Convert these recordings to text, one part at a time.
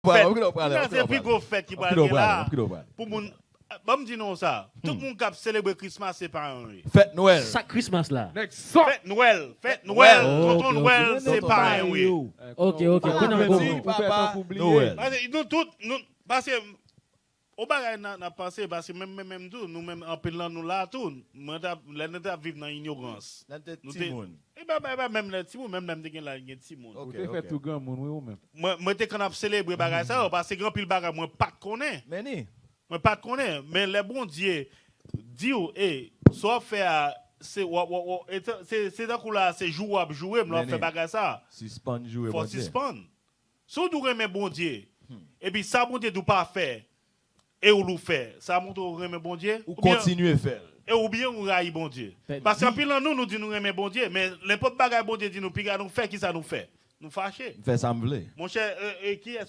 C'est plus gros fête qui va là. Pour mon bon dis non ça. Tout le monde qui célèbre Christmas c'est pas un. Fête Noël. Ça Christmas là. Fête Noël. Tonton Noël c'est pas un oui. OK. Noël. Nous tous nous parce que au bagage n'a passé parce que même tout nous même en pelant nous là tout moi nous vivre dans ignorance. Et même les petits même là les petits monde. OK fait tout grand monde oui même. Moi t'es quand on célébrer bagage ça parce que grand pile bagage moi pas connais. Mais ni. Moi pas connais mais les bon Dieu dit soit faire c'est dans là c'est jouer me faire bagage ça. Suspend jouer bon Dieu. Faut suspend. Si vous remet bon Dieu et puis ça bon Dieu doit pas faire et ou le faire ça montre remet bon Dieu ou continuer faire et ou bien on raille bon Dieu parce que pile nous dit nous remet bon Dieu mais n'importe bagage bon Dieu dit nous puis nous faire qui ça nous fait nous fâcher fait sembler mon cher qui est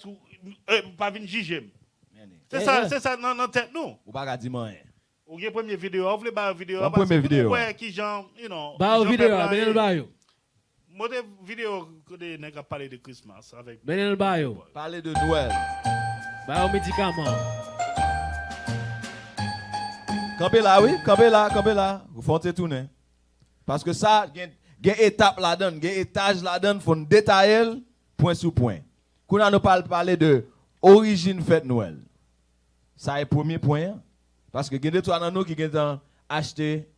pas venir juger c'est ça dans tête nous ou pas dire rien ou une première vidéo on veut ba vidéo première qui genre you know ba vidéo benel bayo moi des vidéos que des nèg parler de Christmas avec benel bayo parler de Noël ba médicament. Campé là, vous font tourner. Parce que ça, il y a une étape là-dedans, il y a un étage là-dedans, il faut détailler point sur point. Quand on parle de origine fête Noël, ça est le premier point. Parce que il y a des gens qui ont acheté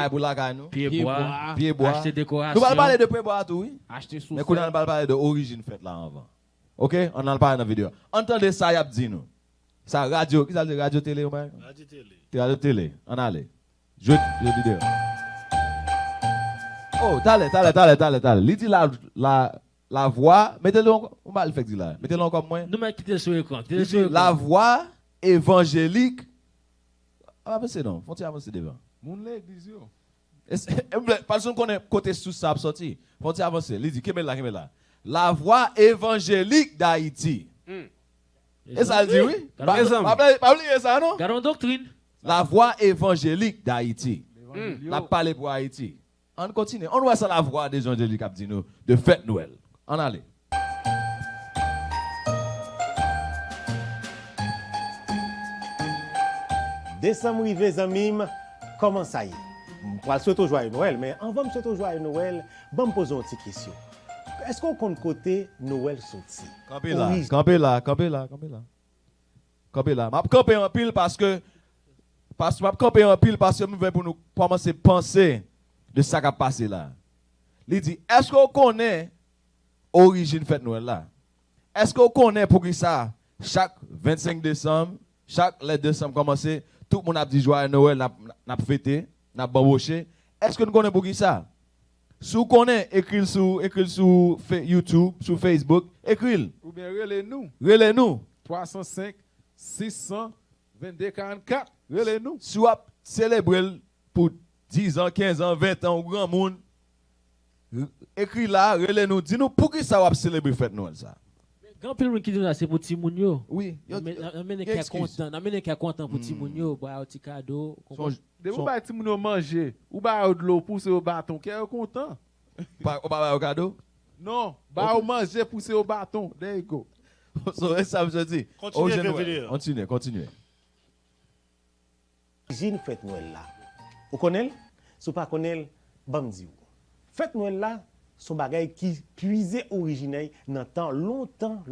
pour la gagne, pied bois, acheter décoration. Nous allons parler de pied bois tout, oui. Acheter sous. Mais quand on parle de origine fête là avant. OK, on en parle dans la vidéo. Entendez ça, y a dit nous. Ça radio, qui ça dit radio télé ou pas? Radio télé. Radio télé, on allait. Je vidéo. Oh, t'allez. Il dit la voix, mettez-le encore, on va le faire là. Mettez-le encore moins. Nous m'a quitté sur l'écran. La voix évangélique. Avancez non, faut-il avancer devant. Mon l'église yo. Parce qu'on connaît côté sous ça sorti. Faut-il avancer. Il dit là. La voix évangélique d'Haïti. Et ça le dit oui? Pas oublier ça non? Gardons doctrine. La voix évangélique d'Haïti. La parler pour Haïti. On continue. On voit ça la voix des évangéliques qui dit nous de fête Noël. On allait. Décembre rivé zamim, comment ça y est? Pour souhaiter joyeux Noël, mais avant de souhaiter joyeux Noël, bon me poser une petite question. Est-ce qu'on compte côté Noël sorti? Campé là. Je camper en pile parce que je veux pour nous commencer à penser de ça qui a passé là. Il dit, est-ce qu'on connaît l'origine fête Noël là? Est-ce qu'on connaît pour qui ça? Chaque 25 décembre, chaque le décembre commencer, tout le monde a dit joyeux Noël, n'a fêté, n'a bamboché. Est-ce que nous connaissons pour qui ça? Si vous connaissez, écrivez sur YouTube, sur Facebook, écrivez. Ou bien relez-nous. 305 600 22 44. Relez-nous. Si vous célébrez pour 10 ans, 15 ans, 20 ans, au grand monde, écris là, relez-nous, dis-nous pour qui ça va célébrer fête Noël ça. Grand pile qui dit là c'est pour Timoun yo. Oui, amène qui est content pour Timoun yo, pour un petit cadeau. De vous ba Timoun yo manger, ou ba de l'eau pousser au bâton, qui est content. Pas au cadeau? Non, ba au manger pousser au bâton. There you go. So, ça veut dire. Continuez. Origine fête Noël là. Vous connaissez? Si vous ne connaissez pas, je dis. Fête Noël là, son bagay qui puisé originel dans temps longtemps.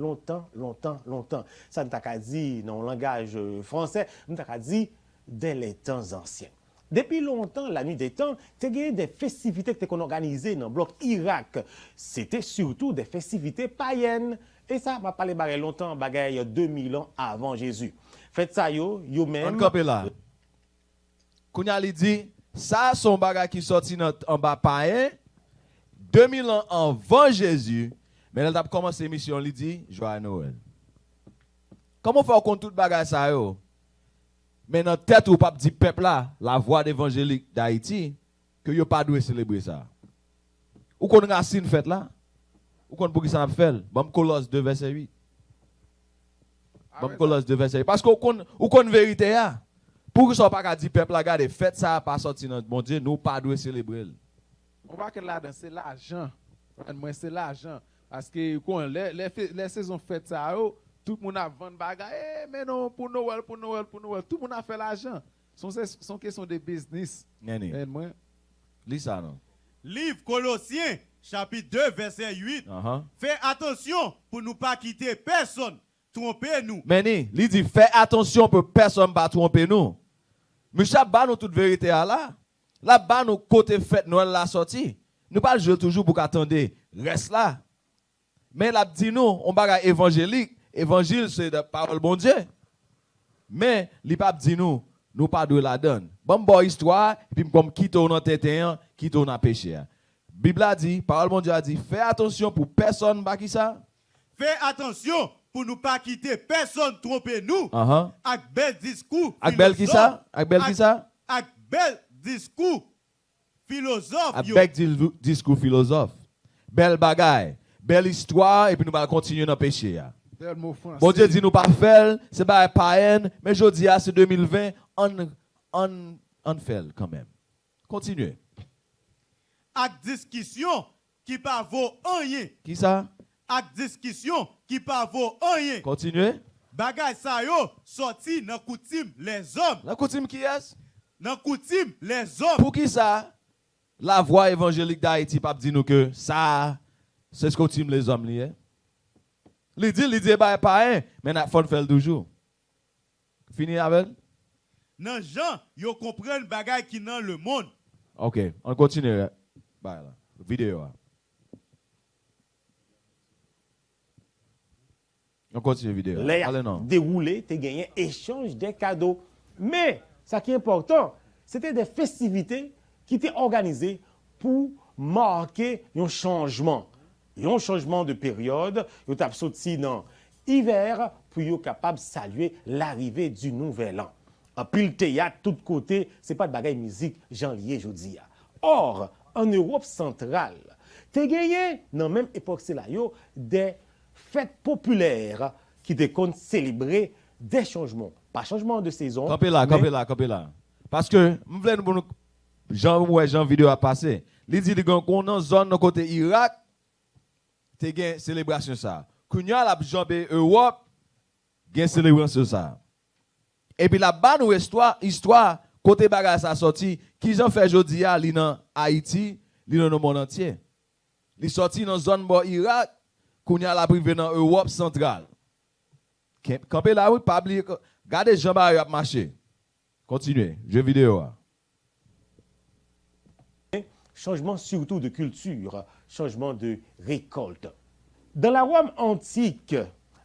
Ça ne t'a dit dans le langage français, on t'a dit dès les temps anciens. Depuis longtemps, la nuit des temps, tu as des festivités que tu as organisées dans le bloc Irak. C'était surtout des festivités païennes. Et ça m'a parlé longtemps, il y a 2000 ans avant Jésus. Faites ça, yo même. On campe là. Kounya li dit, ça son bagay qui sorti en bas païen, 2000 ans avant Jésus, mais elle a commencé l'émission, il dit, joyeux Noël. Comment faire qu'on tout bagay ça yo? Mais dans tête ou pas dit peuple là, la voix d'évangélique d'Haïti, que yo pas dû célébrer ça. Ou qu'on a une fête là? Ou qu'on pour qui ça n'a fait? Bon Colosse 2 verset 8. Bon Colosse 2 verset 8. Parce qu'on vérité ya. Pour que ça pas dire peuple là, regardez, fête ça pas sorti dans bon Dieu, nous pas dû célébrer. On va que là c'est l'argent. Moi c'est l'argent. Parce que les saisons fêtes ça, tout le monde a vendu bagaille, mais non, pour Noël. Tout le monde a fait l'argent. Son question de business. Neni. Lis ça, non? Livre Colossiens, chapitre 2, verset 8. Fais attention pour ne pas quitter personne. Trompez-nous. Meni, il dit, fais attention pour personne pas tromper nous. Monsieur, ba nous toute vérité à là. Là, ba nous côté fête Noël la sortie. Nous pas jouer toujours pour qu'attendre. Reste là. Mais la dit nous, on baga évangélique. Évangile, c'est de parole bon Dieu. Mais, li pas dit nous pas de la donne. Bon histoire, puis comme quitte dans tête, quitte dans péché. Bible a dit, parole bon Dieu a dit, fais attention pour personne pas qui ça. Fais attention pour ne pas quitter personne tromper nous. Avec bel discours. Avec bel qui ça? Avec bel qui ça? Avec bel discours philosophe. Avec discours philosophe. Belle bagaille, belle histoire et puis nous allons continuer dans le péché. Bon Dieu dit nous pas faire, c'est pas païen, mais je dis c'est 2020, on fait quand même. Continuez. Avec discussion qui pas vaut rien. Qui ça? Avec discussion qui pas vaut rien. Continuez. Bagay sa yo sorti dans coutume les hommes. Dans coutume qui est? Dans coutume les hommes. Pour qui ça? La voix évangélique d'Haïti pas dit nous que ça c'est ce coutume les hommes lié. Il dit bah pas mais n'a faut faire toujours. Fini avec? Nan gens yo comprennent bagay qui dans le monde. OK, on continue. Bah là, vidéo. On continue vidéo. Allez non. Déroulé, tu gagné échange des cadeaux. Mais ça qui est important, c'était des festivités qui étaient organisées pour marquer un changement. Un changement de période, vous avez sorti dans l'hiver pour être capable de saluer l'arrivée du nouvel an. En pile théâtre, tout côté, ce n'est pas de bagaille musique, j'en lié aujourd'hui. Or, en Europe centrale, tu as gagné, dans la même époque, c'est là, des fêtes populaires qui te comptent célébrer des changements. Pas changement de saison. Campez là. Parce que, Jean vidéo a passé. Il dit qu'on a une zone côté Irak, tu as une célébration ça. Kounya la jambé Europe, il y a une célébration ça. Et puis là-bas, nous histoire, côté bagage ça sorti, qui j'en fait aujourd'hui à Haïti, dans le monde entier. Il sorti dans la zone Irak, Kounya la privé dans Europe centrale. Campé là, oui, pas oublier. Regardez Jean-Marie a marché. Continuez, jeu vidéo. Changement surtout de culture, changement de récolte. Dans la Rome antique,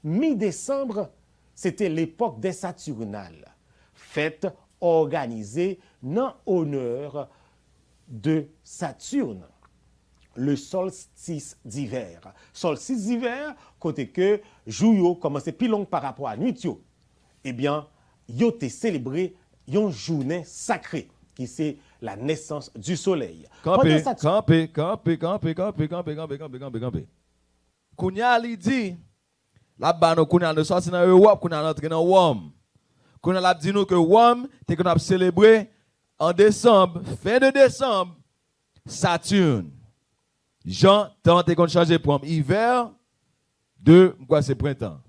mi-décembre, c'était l'époque des Saturnales, fête organisée en honneur de Saturne, le solstice d'hiver. Solstice d'hiver, côté que jour commençait plus long par rapport à nuit. Eh bien, yo te célébré une journée sacrée qui c'est la naissance du soleil. Campé. Kounya li dit, là-bas, nous kounya nous sorti dans Europe, kounya notre dans Rome. Kounya l'a dit nous que Rome, t'es qu'on a célébré en décembre, fin de décembre, Saturne. Jean, t'es qu'on changer pour hiver, quoi c'est printemps.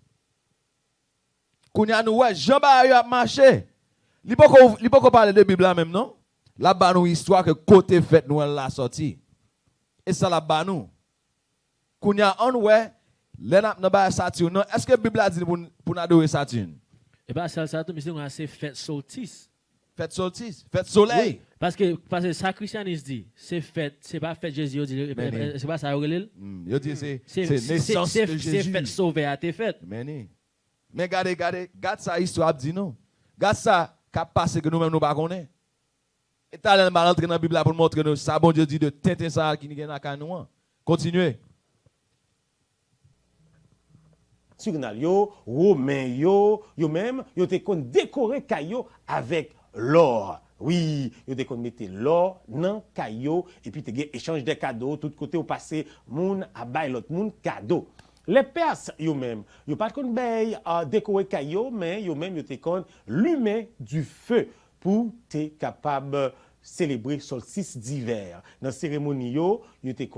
Kounya nous ouais, Jean Barry a marché. Il pas parler de Bible là même non? Là-bas nous histoire que côté fête Noël la sorti. Et ça là-bas nous. Kounya on ouais, l'enap n'a pas Saturne. Est-ce que la Bible a dit pour adorer Saturne? Eh bien, Saturne, c'est fête solstice. Fête solstice, fête soleil. Oui, parce que ça christianisme dit, c'est fête, c'est pas fête Jésus, c'est pas ça relève. Il dit c'est naissance de Jésus. C'est fête sauvée à tes fêtes. Mais regardez ça histoire dit non. Regarde ça qu'a passé que nous-mêmes nous pas connaît. Et t'as mal entrer dans la Bible pour montrer que ça bon Dieu dit de tintin ça qui n'est pas nous. Continuez. Saturnal yo, Romain yo même, yo te kon décorer caillou avec l'or. Oui, yo te kon mettre l'or dans caillou et puis te gen échange des cadeaux tout côté au passé moun a bay l'autre moun cadeau. Les Perses yo même, yo pas kon bay décorer caillou mais yo même yo te kon lumer du feu pour te capable célébrer solstice d'hiver. Dans la cérémonie, ils étaient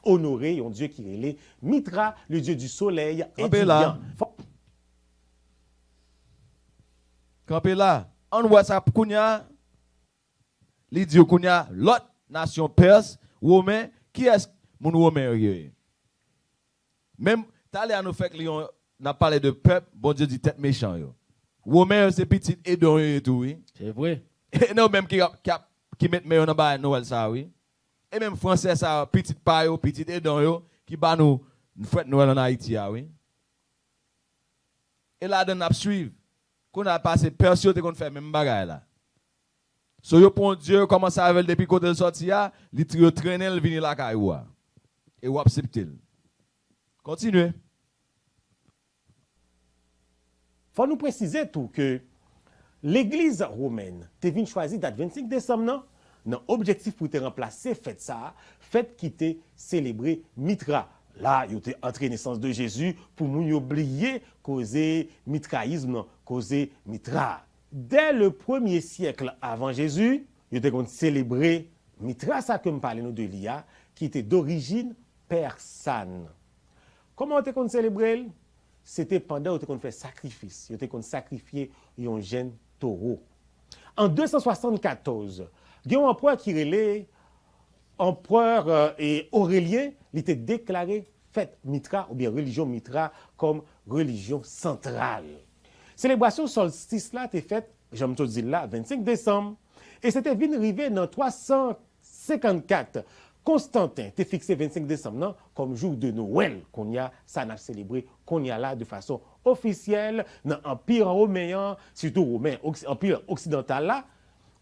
honorés un dieu qui est Mitra, le dieu du soleil et du vent. Campé là, on voit ça kounya, li dit kounya l'autre nation perse, romain, qui est mon romain yoy? Même t'allez à nous faire que on a parlé de peuple, bon Dieu dit tête méchant yo. Romain c'est petit Edom et tout oui. C'est vrai. Et non même qui met meilleur dans ba Noël ça oui. Et même français ça petit pa yo, petit Edom yo qui ba nous fête Noël en Haïti oui. Et là on a suivre qu'on a passé perso te qu'on fait même bagaille là. So yo pour Dieu commence à avec depuis côté sorti là, li traîner le venir la caillou. Et ou accepter. Continuez. Faut nous préciser tout que l'église romaine te vient choisir date 25 décembre non objectif pour te remplacer fête ça, fête qui te célébrer Mitra. Là, il y a entré naissance de Jésus pour nous oublier causer mitraïsme, causer Mitra. Dès le 1er siècle avant Jésus, il y a célébré Mitra, ça que me parle nous de l'IA, qui était d'origine persane. Comment on a célébré? C'était pendant qu'on fait sacrifice. On a sacrifié un jeune taureau. En 274, il y a un empereur qui relait empereur Aurélien, il était déclaré fête Mitra ou bien religion Mitra comme religion centrale. Célébration solstice là était faite, j'aime te dire là, 25 décembre. Et c'était venu arriver dans 354. Constantin était fixé 25 décembre non, comme jour de Noël qu'on y a, ça n'a célébré, qu'on y a là de façon officielle dans l'Empire romain, surtout romain, Empire occidental là,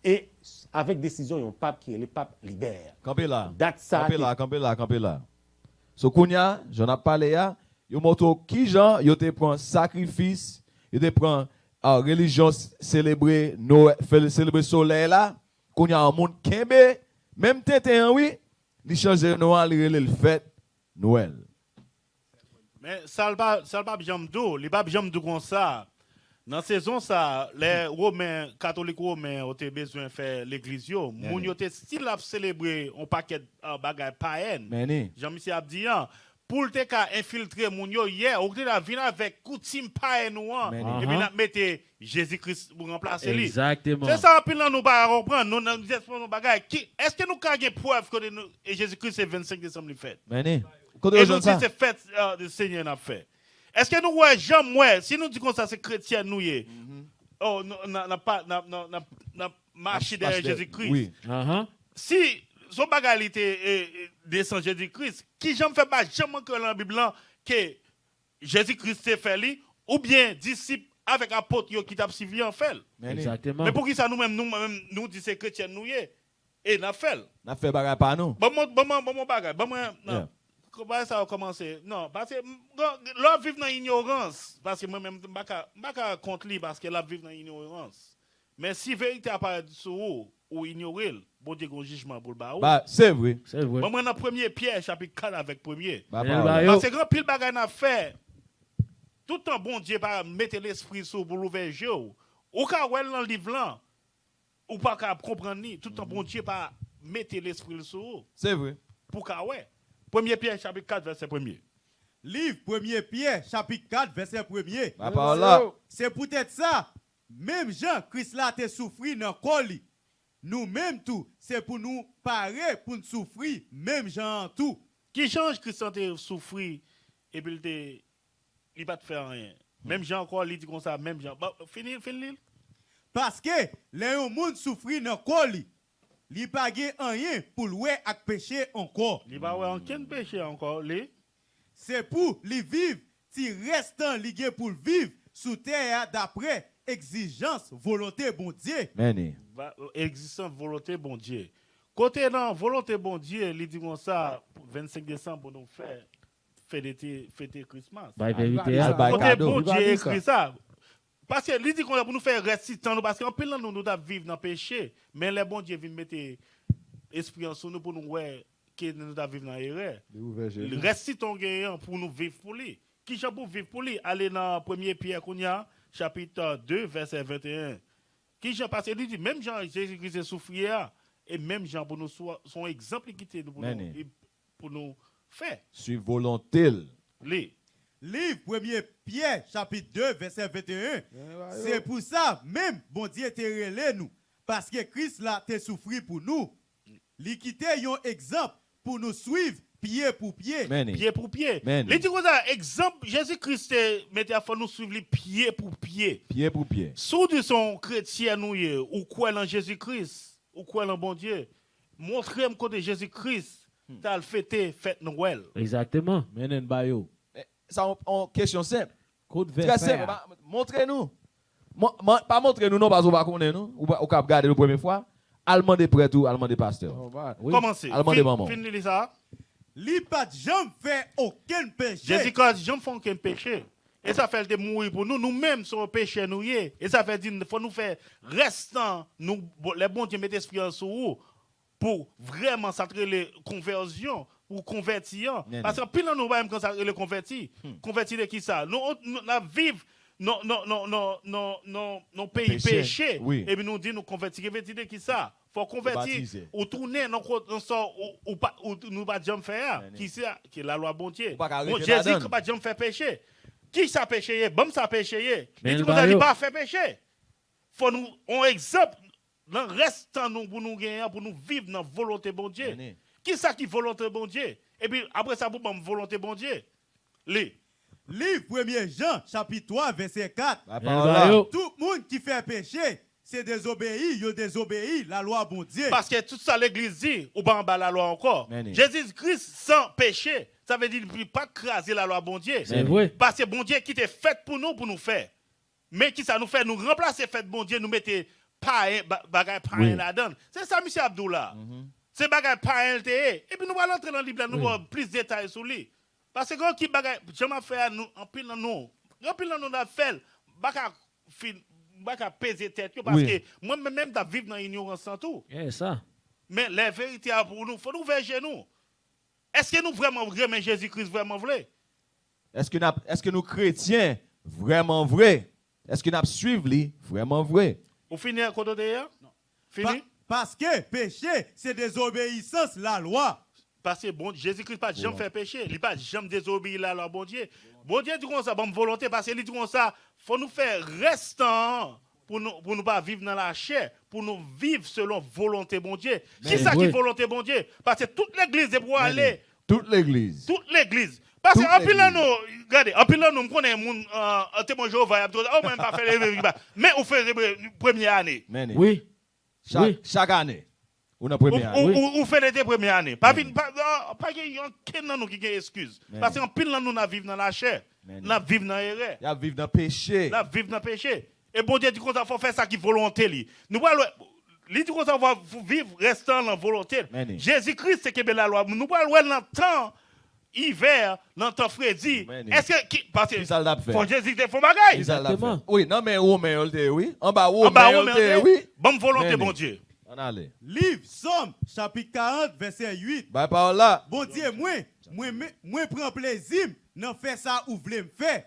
et avec décision d'un pape qui est le pape Libère. Campé là. Campé là. So kounya, j'en ai parlé là, yo montre qui gens yo te prend sacrifice, yo te prend religion célébrer Noël, célébrer soleil là, kounya un monde kembe, même tété oui, li changer Noël, li le fête Noël. Mais ça pas bien d'eau, les pas bien d'eau comme ça. Dans la saison ça, les Romains, catholiques romains ont besoin de faire l'église yo. Moun yo te style à célébrer un paquet bagay païen. Jean-Michel Abdian pour te ka infiltrer moun yo hier, ou te la vinn avec coutume païen ou et puis n'a mettre Jésus-Christ pour remplacer lui. Exactement. C'est ça puis nous pas comprendre, nous exposons bagay. Est-ce que nous ka gen preuve que Jésus-Christ c'est 25 décembre le fait? Et nous c'est fête du Seigneur n'a fait. Est-ce que nous voyons jamais, si nous disons comme ça, c'est chrétien nous y est, oh, n'a marché derrière Jésus-Christ. Oui. Si son bagalité descend Jésus-Christ, qui jamais fait pas jamais que dans la Bible que Jésus-Christ s'est fait lui, ou bien disciple avec apôtre qui t'a suivi en fait. Exactement. Mais pour qui ça nous-mêmes, nous disons c'est chrétien nous y est, et n'a fait. N'a fait bagay pas nous. Bon bagay, non. Comment ça a commencé? Non, parce que l'homme vit dans l'ignorance. Parce que moi-même, je ne suis pas contre lui parce que l'homme vit dans l'ignorance. Mais si la vérité apparaît sur vous ou ignorer, bon Dieu, un jugement pour le bas. C'est vrai. C'est vrai. Moi, dans 1er Pierre, chapitre 4 avec 1er. Parce que grand pile bagay n'a fait. Tout le temps, bon Dieu, pas mettre l'esprit sur pour l'ouvrir jeu. Ou quand vous dans le livre là, ou pas comprendre ni. Tout le temps, bon Dieu, pas mettre l'esprit sur. C'est vrai. Pour qu'à ouais. 1er Pierre, chapitre 4, verset 1er. Livre 1er Pierre, chapitre 4, verset 1er. C'est peut-être ça. Même Jean-Christ là te souffri dans le corps. Nous-mêmes tout, c'est pour nous parer, pour nous souffrir, même Jean tout. Qui change Christ te souffri et puis il va te faire rien. Même Jean encore, il dit comme ça, même Jean. Fini. Parce que les gens souffrent dans le corps. Li pa gen rien pour louer ak péché encore. Li pa wè aucun péché encore li. C'est pour li vivre ti restant li gen pour vivre sous terre d'après exigence volonté bon Dieu. Exigence volonté bon Dieu. Côté dans volonté bon Dieu, li dit comme ça 25 décembre pour nous faire fêter Christmas. Côté bon Dieu écrit ça. Parce que lui dit qu'on a pour nous faire rester temps parce qu'en plein nous doit vivre dans le péché, mais les bon Dieu vient mettre esprit en nous pour nous ouais que nous doit vivre dans l'erreur. Le reste ton gagnant pour nous vivre pour lui. Qui j'ai pour vivre pour lui? Allez dans 1er Pierre Kounia chapitre 2 verset 21. Qui Jean parce qu'il dit même Jean Jésus-Christ est souffrier et même Jean pour nous son exemple qui était pour nous faire. Suivre volonté. Livre 1er Pierre, chapitre 2, verset 21. C'est pour ça, même, bon Dieu te relé nous. Parce que Christ là, te souffri pour nous. Il quitté un exemple pour nous suivre, pied pour pied. Pied pour pied. Il dit comme ça, exemple, Jésus-Christ mettait à nous suivre pied pour pied. Pied pour pied. Sous de son chrétien, nous, ou quoi en Jésus-Christ, ou quoi en bon Dieu, montrez-moi côté Jésus-Christ, t'as fêté fête Noël. Exactement. Menen bayo. Ça en question simple. Code Très vert. simple. Montrez-nous. Pas montrez-nous non parce qu'on va connaître nous. Ou qu'on regarder la première fois. Allemand des prêtres ou allemand des pasteurs. Commencez. Allemand des mamans. Finis ça. Li pas jamais fait aucun péché. Jésus-Christ jamais fait aucun péché. Et ça fait de mourir pour nous. Nous-mêmes sommes péchés nous. Et ça fait dire faut nous faire restant nous les bons Dieu mettent esprit en nous pour vraiment s'attirer les conversions. Ou convertir. Parce que pile nous même quand ça le converti. Converti de qui ça? Nous vivons non pays péché. Oui. Et puis nous dit nous convertir de qui ça? Faut convertir ou tourner dans sort ou nous pas jamais faire qui ça qui la loi bon Dieu. Bon Jésus pas jamais faire péché. Qui ça péché? Bon ça péché. Il dit vous pas faire péché. Faut nous un exemple dans restant nous pour nous gagner pour nous vivre dans volonté bon Dieu. Qui ça qui volonté bon Dieu? Et puis après ça, pour volonté bon Dieu. Livre 1er Jean, chapitre 3, verset 4. Tout le monde qui fait péché, c'est désobéi la loi bon Dieu. Parce que tout ça l'église dit, ou pas en bas la loi encore. Jésus-Christ sans péché, ça veut dire qu'il ne peut pas craser la loi bon Dieu. C'est vrai. Parce que bon Dieu qui était fait pour nous faire. Mais qui ça nous fait? Nous remplacer fait bon Dieu, nous mettez bagay païen là-dedans. C'est ça, M. Abdoullah. C'est bagay païen et puis nous allons entrer dans le livre, nous allons plus de détails sur lui. Parce que qui bagay, j'aime faire nous en pile nous la fait, baka peser tête parce que moi même da vivre dans ignorance sans tout. Ça. Mais la vérité pour nous, faut nous venger nous. Est-ce que nous vraiment vraiment Jésus-Christ vraiment vrai? Est-ce que nous chrétiens vraiment vrai? Est-ce que nous suivons lui vraiment vrai? Vous finissez à côté d'ailleurs? Non. Fini? Parce que péché, c'est désobéissance la loi. Parce que bon, Jésus-Christ n'a pas jamais fait péché. Il n'a pas jamais désobéi la loi, bon Dieu. Bon Dieu dit comme ça, bonne volonté, parce qu'il dit comme ça, il faut nous faire restant pour nous pas vivre dans la chair, pour nous vivre selon volonté, bon Dieu. Qui ça qui volonté, bon Dieu? Parce que toute l'église est pour aller. Toute l'église. Toute l'église. Parce que en pile nous, regardez, en pile nous connaît mon témoin Jéhovah, on même pas faire les mais on fait les première année. Oui. Chaque année. Ou dans première année. Ou fait les deux premières années. Pas qu'il y a aucun nous qui a excuse. Parce qu'en pile nous vivons dans la chair. Nous vivons dans l'erreur. Nous vivons dans le péché. Nous vivons dans le péché. Et bon Dieu dit qu'on faut faire ça qui volonté. Nous il dit qu'on va vivre restant dans la volonté. Jésus-Christ c'est que la loi. Nous parlons dans le temps hiver, dans le temps frédi. Est-ce que parce que faut Jésus te font bagaille. Exactement. Oui, non mais où mais oui. En bas où oui. Bonne volonté bon Dieu. On allait. Livre Somme, chapitre 40, verset 8. Bah par là. Bon Dieu, moi prends plaisir dans faire ça ou voulez me faire.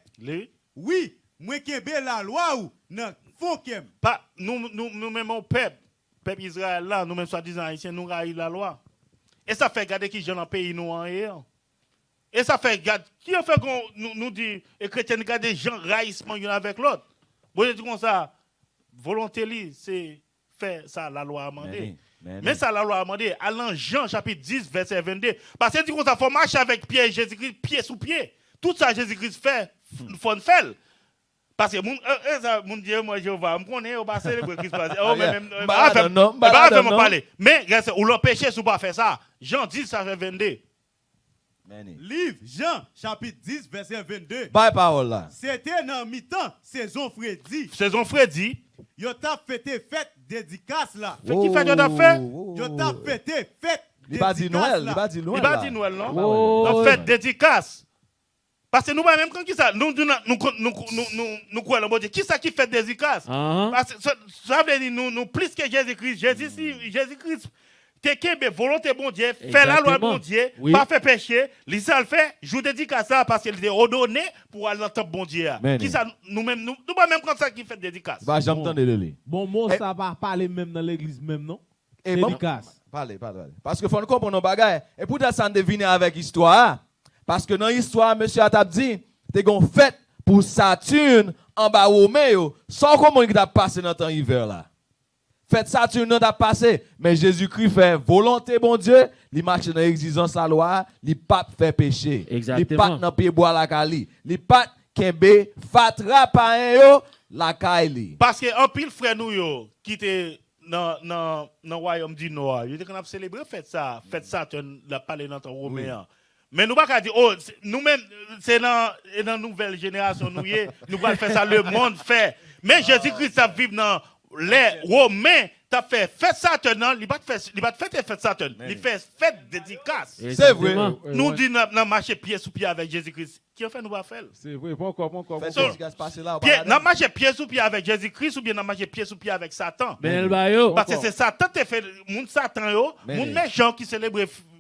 Oui, moi qui la loi ou non font qu'aime. Pas nous même au peuple Israël là, nous même soi-disant haïtiens nous raillons la loi. Et ça fait garder qui dans le pays nous en hier. Et ça fait garder qui a fait qu'on nous dit et chrétiens garder des gens raillissement l'un avec l'autre. Bon Dieu dit comme ça volonté li c'est faire ça la loi a demandé. Mais ça la loi a demandé allant Jean chapitre 10 verset 22 parce que dit qu'on ça faut marcher avec Pierre et Jésus-Christ pied sous pied. Tout ça Jésus-Christ fait faut faire. Parce que mon Dieu moi Jéhovah me connaît on va célébrer Christ oh même pas parler. Mais ou l'empêcher sous pas faire ça. Jean 10 verset 22. Livre Jean chapitre 10 verset 22. Bye parole là. C'était dans mi-temps saison Freddy. Saison Freddy. Yo t'a fêté fête dédicace là. Fait qui fait yo t'a fait? Yo t'a fêté fête. Il va dire Noël, il va dire Noël. Il va dire Noël non? La fête dédicace. Parce que nous même quand qui ça nous quoi le bon Dieu qui ça qui fait dédicace? Parce que ça veut dire nous plus que Jésus-Christ. Jésus-Christ T'es qu'une volonté bon Dieu, fait la loi bon Dieu, Oui. pas fait péché, l'Isa le fait, je vous dédicace ça parce qu'il est ordonné pour aller dans le bon Dieu. Qui ça, nous-mêmes, nous pas même comme ça qui fait dédicace. Va jamais t'entendre de lui. Bon mot, ça va parler même dans l'église même, non? Et bon, Dédicace. parlez. Parce que faut nous comprendre nos bagages. Et pour ça, on devine avec histoire. Parce que dans l'histoire, monsieur a dit, t'es gon fête pour Saturne en bas Roméo, sans comment il a passé dans le temps hiver là. Fête Saturne n'a pas passé, mais Jésus-Christ fait volonté bon Dieu, il marche dans l'exigence la loi, il pas fait péché. Exactement. Il pas dans pied bois la kali, il pas kembe fatra pa yo la kali. Parce que en pile frère nous yo qui était dans royaume du Nord, il était qu'on a célébré fête Saturne la parler dans ton romain. Mais nous pas dire oh nous-mêmes c'est dans nouvelle génération nous va faire ça le monde fait. Mais Jésus-Christ ça vivre dans les Romains t'as fait fête Saturne, il pas fait fête Saturne, il fait fête dédicace. C'est vrai. Nous dit dans marcher pied sous pied avec Jésus-Christ. Qui a fait nous pas faire? C'est vrai, pas encore. Fête So, dédicace passé là. N'a marché pied sous pied avec Jésus-Christ ou bien n'a marché pied sous pied avec Satan. Ben bayo. Parce que c'est Satan qui fait moun Satan yo, Mais- moun méchant qui célèbre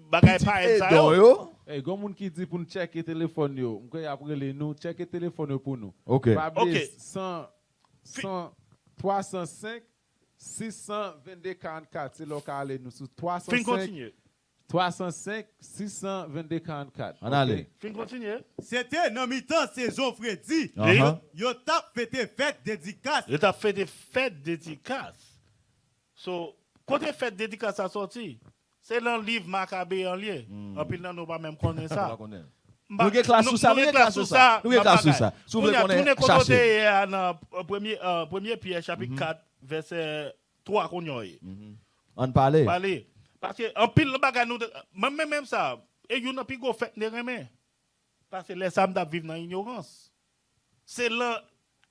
bagay pa et ça yo. yo. Eh, gon moun qui dit pour nous checker téléphone yo, m'koy après les nous checker téléphone yo pour nous. OK. Pas oublier Ok. 100 305 622 44, c'est local nous sur Fin 305 continuer. 305 622 44. On allait. Fin continuer. C'était dans mi-temps saison Freddy. Uh-huh. Yo t'a fêté fête dédicace. Il t'a fait des fêtes dédicaces. So, quand les fêtes dédicaces a sorti, c'est dans le livre Maccabée en lien. En plus, nous pas même connaître ça. Nous avons classe sur ça, nous avons classe sur ça. Nous avons classe sur ça. Si vous voulez qu'on ait cherché. Dans premier Pierre chapitre 4 verset 3 qu'on y a. On parlait. Parler. Parce que en pile bagay nous même ça et you n'a plus go fait ne remet. Parce que les femmes doivent vivre dans l'ignorance. C'est là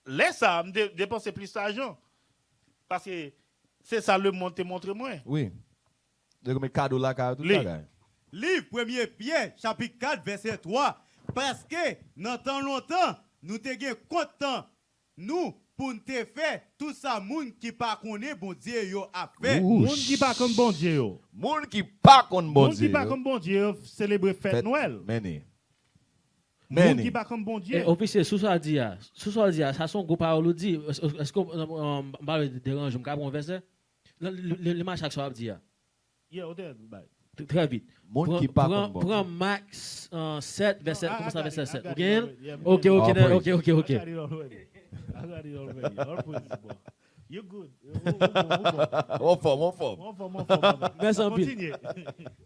les femmes dépenser plus d'argent. Parce que c'est ça le monde te montre moins. Oui. De comme cadeau là tout Lis. ça. Livre 1er Pierre, chapitre 4, verset 3. Parce que, dans tant longtemps, nous te gen content, nous, pour nous te faire tout ça, moun qui pas connaît bon Dieu yo a fait. Ouh. Monde qui pas comme bon Dieu yo. Moun qui pas contre bon Monde qui Dieu. pas comme bon Dieu célébrer fête Noël. Meni. Monde qui pas comme bon Dieu. Officier, sous ça dit, ça son gros parole dit, est-ce qu'on va déranger, on capable un verset? Le match chaque soir dit. Yeah, bye. Très vite. Moun qui pas comme bon Prends Dieu. Max 7, verset, comment ça verset 7? I got OK? it already. Yeah, OK, Oh, OK, praise. OK. I got it already. All praise, boy. You good. On forme. Merci en pile. Continue.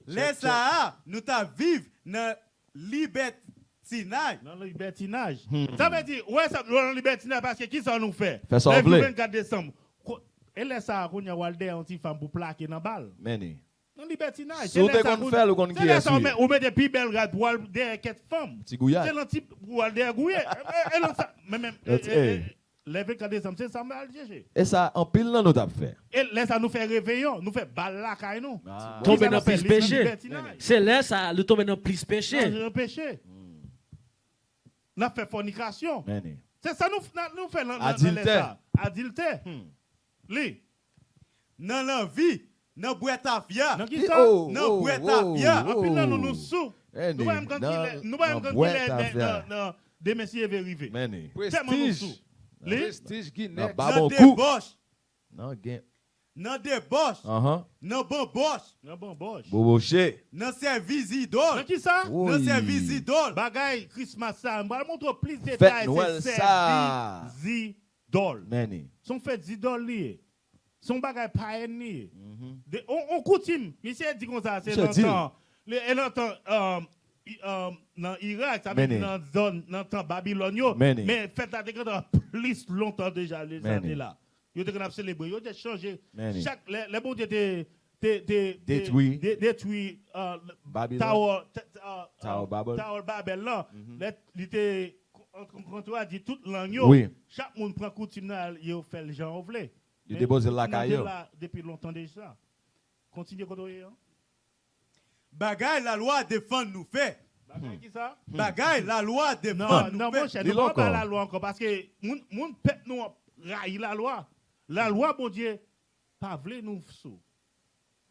Laisse ça, nous ta vivre dans libertinage. Dans le libertinage. Ça veut dire, ouais, ça, dans le libertinage, parce que qui ça nous fait? Fait ça Le vle. 24 décembre. Et laisse ça, qu'on y a Walder, un petit femme pour plaquer dans la balle. Meni. Dans le libertinage. Si vous te qu'on fait ou qu'on qui est ça, on met des plus belles gars pour Walder, quatre femmes. Petit gouillard. C'est le type pour Walder gouillé. Et non, ça, même, le 24 décembre, c'est ça, mais aller chercher. Et ça en pile là nous t'a fait. Et laisse ça nous fait réveillon, nous fait balle la caille nous. Tomber Ça dans s'appelle plus péché. libertinage. C'est là ça, le tomber dans plus péché. Non, péché. Nous fait fornication. Meni. C'est ça nous fait Adultère. Adultère. Li. Dans la vie, dans boîte à fia. Dans qui ça? Non, boîte à fia. En plus, nous sous. Meni. Nous pas même quand des messieurs arriver. Meni. Tellement nous Prestige. sous. Li. Prestige Non, Guinness. pas Dans bon des coup. boches. Non, gain. Dans des boches. Dans bon boches. Non, bon, boche. Boboché. Dans service Dans idole. qui ça? Dans service idole. Bagay Christmas ça. On va montrer plus de Fête détails. Noël ça. Zidol. Meni. Son fête zidol lié. Son bagay païen lié. On coutume. Monsieur dit comme ça, c'est Monsieur longtemps. Et longtemps, dans Irak, ça veut dire dans la zone, dans le temps Babylone, mais fête la décadence plus longtemps déjà, les années là. Ils ont célébré, ils ont changé. Chaque, les bons dieux Détruit. détruit Babylone. Tower Babel là. Il était, quand tu as dit toute langue, Oui. chaque monde prend coutume, il fait le genre voulait. Il dépose la caille. Depuis longtemps déjà. Continuez quand on Bagay la loi défend nous fait. Bagay qui ça? Bagay la loi défend Non, nous mon fait. cher, Dis-le nous ne pas encore. la loi encore parce que moun pète nous raille la loi. La loi, bon Dieu, pas vle nous sous.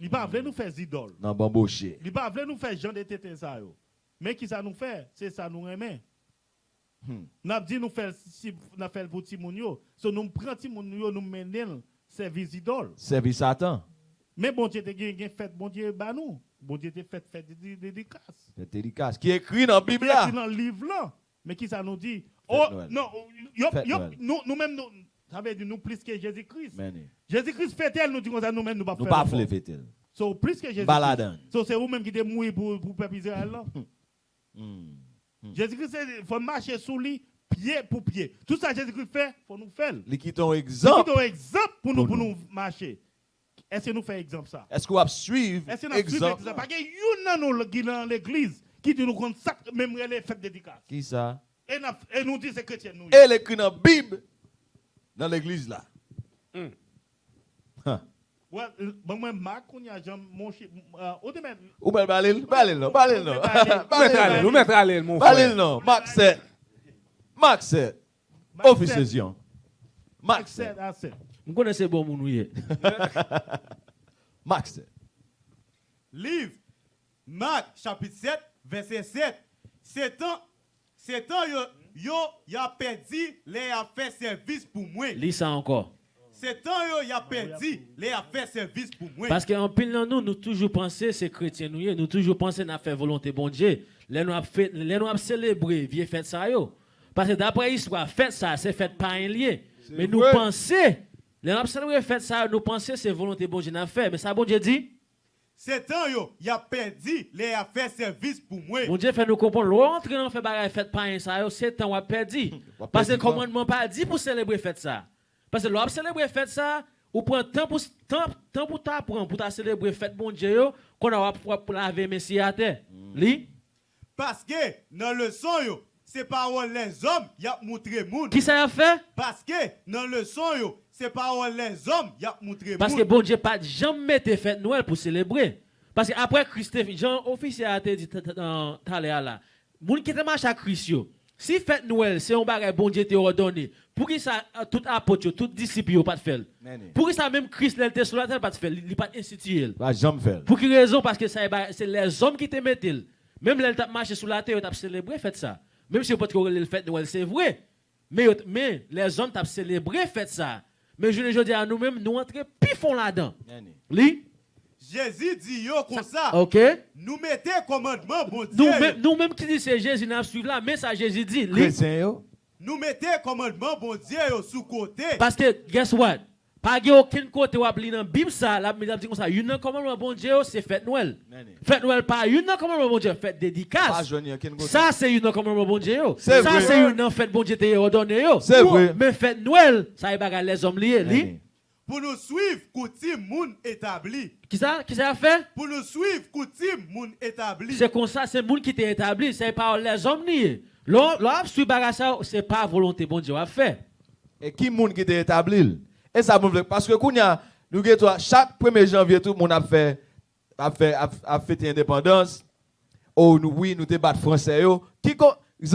Il pas voulu nous faire idoles. Non, bamboché. Il pas voulu nous faire gens de tété ça yo. Mais qui ça nous fait? C'est ça nous aimer. N'a dit nous faire si n'a fait pour ti moun yo. So nous prend ti moun yo nous mener service idole. Service Satan. Mais bon Dieu te gen fait bon Dieu ba nous. Bon Dieu te fait dédicace. Dédicace qui est écrit dans la Bible là. Dans le livre là. Mais qui ça nous dit? Oh non, nous même nous ça veut dire nous plus que Jésus-Christ. Jésus-Christ fait-elle nous dit comme ça nous même nous pas faire. Nous pas fait-elle. So plus que Jésus. Baladan. So c'est vous même qui te mourir pour peuple Israël là. Jésus-Christ il faut marcher sous lui pied pour pied. Tout ça Jésus-Christ fait, faut nous faire. Il quitte un exemple. Il quitte un exemple pour nous marcher. Est-ce que nous fait exemple ça? Est-ce qu'on va suivre exemple? Parce que you dans l'église qui dit nous comme ça même les fêtes dédicaces. Qui ça? Et nous dit c'est chrétien nous. Et l'écrit dans la Bible dans l'église là. Ouais, bon moi Marc on y a Jean mon ou balil non. Ou mettre à l'aile mon frère. Balil non. Marc 7. Officiation. Marc 7. Vous connaissez bon moun ouye. Marc 7. Livre Marc chapitre 7 verset 7. C'est temps yo a perdu les a fait service pour moi. Lis ça encore. C'est temps yo a perdu les a fait service pour moi. Parce qu'en pile dans nous toujours penser c'est chrétien nous toujours penser n'a fait volonté bon Dieu. Les nous a célébrer vieux fête ça yo. Parce que d'après l'histoire fête ça c'est fête pas un lien. Mais nous penser les nous célébrer fête ça nous penser c'est volonté bon Dieu n'a fait mais ça bon Dieu dit c'est temps yo a perdu les a fait service pour moi. Bon Dieu fait nous comprendre l'entre dans fait bagarre fête pas un ça yo c'est temps a perdu. Parce que commandement pas dit pour célébrer fête ça. Parce que l'on célébrer fête ça, ou prend temps pour t'apprendre pour célébrer fête bon Dieu qu'on a pour laver messie à terre. Li? Parce que dans le son yo, c'est parole les hommes y a montré monde. Qui ça a fait? Parce que dans le son yo, c'est parole les hommes y a montré monde. Parce que bon Dieu pas jamais mettre fête Noël pour célébrer. Parce que après Christ Jean officier a dit là. Moun qui te marche à Christ yo. Si fête Noël, c'est un bagage bon Dieu te ordonné. Pour qui ça tout apôtre, tout disciple pas de faire. Pour qui ça même Christ l'était sur la terre pas de faire, il pas institué. Pas jamais faire. Pour quelle raison? Parce que c'est les hommes qui te mettent. Même les t'a marché sur la terre, t'a célébré fête ça. Même si peut être le fête Noël c'est vrai. Mais les hommes t'a célébré fête ça. Mais je dis à nous-mêmes nous entrer pifon là-dedans. Li Jésus dit yo comme ça. OK. Nous mettez commandement bon Dieu. Nous-mêmes qui dit c'est Jésus n'a suivre là, mais ça Jésus dit. Nous mettez commandement bon Dieu sous côté. Parce que guess what? Pas aucun côté ou appeler dans Bible ça, la Bible dit comme ça, une commandement bon Dieu c'est fête Noël. Fête Noël pas une commandement bon Dieu, fête dédicace. Ça c'est une commandement bon Dieu. Ça c'est une fête bon Dieu te ordonné yo. C'est vrai. Mais fête Noël, ça y bagarre les hommes liés. Pour nous suivre coutume moun établi. Qui ça a fait? Pour nous suivre coutume moun établi. C'est comme ça, c'est moun qui t'est établi, c'est pas les hommes liés. L'homme suit bagarre ça, c'est pas volonté bon Dieu a fait. Et qui moun qui t'est établi? Et ça parce que kounya nous toi chaque 1er janvier tout le monde a fêté indépendance. Oh nous oui nous te battre français yo. Qui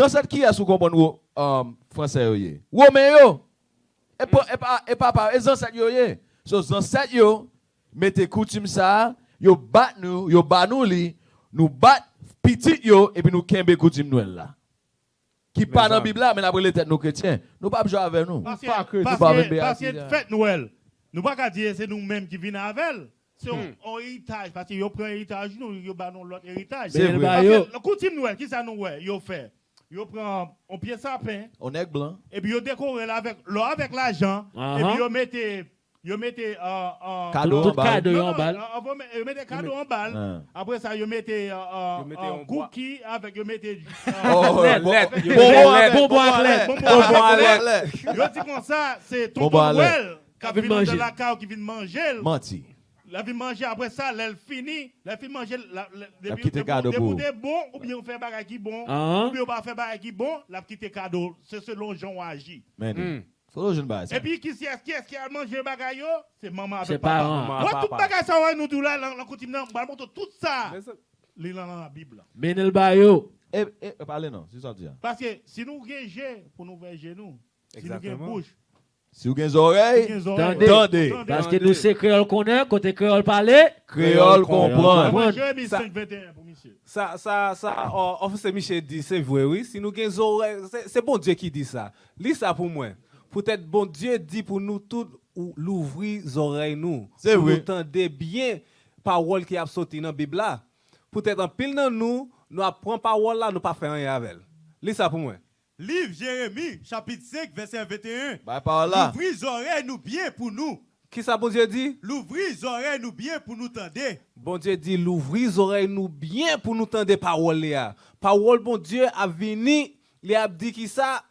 ancêtres qui a sous comprendre français yo? Romain yo. Et papa les ancêtres yo yé. So ancêtres yo mettez coutume ça, yo bat nous li, nous bat petit yo et puis nous kembe coutume Noël là. Qui pas dans la Bible là, mais après les têtes nos chrétiens. Nous pas jouer avec nous. Parce que fête Noël, nous pas dire c'est nous-mêmes qui venons avec elle. C'est un héritage parce que yo prend héritage nous, yo ba non l'autre héritage. C'est vrai. Le coutume Noël, qui ça nous ouais, yo fait. Yo prend un pied sapin, on est blanc et puis yo décore avec l'argent et puis yo mettez cadeau en balle. Yo mettez cadeau en balle. Après ça yo mettez un cookie avec yo mettez bonbon à lait. Yo dit comme ça, c'est ton Noël qui vient de la cave qui vient manger. Menti. La vie manger après ça, elle finit, la vie manger la petite cadeau bon ou bien on fait bagage qui bon, ou bien on pas faire bagage qui bon, la petite cadeau, c'est selon Jean agit. Faut jeune base. Et puis qui est-ce qui a mangé bagage yo? C'est maman avec c'est papa. Moi tout bagage ça ouais nous tout là dans continue on montre tout ça. Li dans la Bible. Menel bayo. Et parlez non, c'est ça dire. Parce que si nous gagnons pour nous verger nous, si nous gagnons bouche Si vous avez des oreilles, tendez. Parce que nous, c'est créole qu'on est, côté créole parler. Créole comprend. Jérémie 5:21 pour monsieur. C'est Michel dit, c'est vrai, oui. Si nous avons des oreilles, c'est bon Dieu qui dit ça. Lis ça pour moi. Peut-être bon Dieu dit pour nous tous l'ouvrir les oreilles nous. C'est vrai. Nous entendez bien parole qui a sorti dans la Bible là. Peut-être en pile dans nous apprenons parole là, nous pas faire rien avec elle. Lis ça pour moi. Livre Jérémie, chapitre 5, verset 21. Bah, par là. L'ouvrir les oreilles nous bien pour nous. Qui ça bon Dieu dit? L'ouvrir les oreilles nous bien pour nous tendre. Bon Dieu dit, l'ouvrir les oreilles nous bien pour nous entendre parole là. Parole bon Dieu a venu, il a dit qui ça?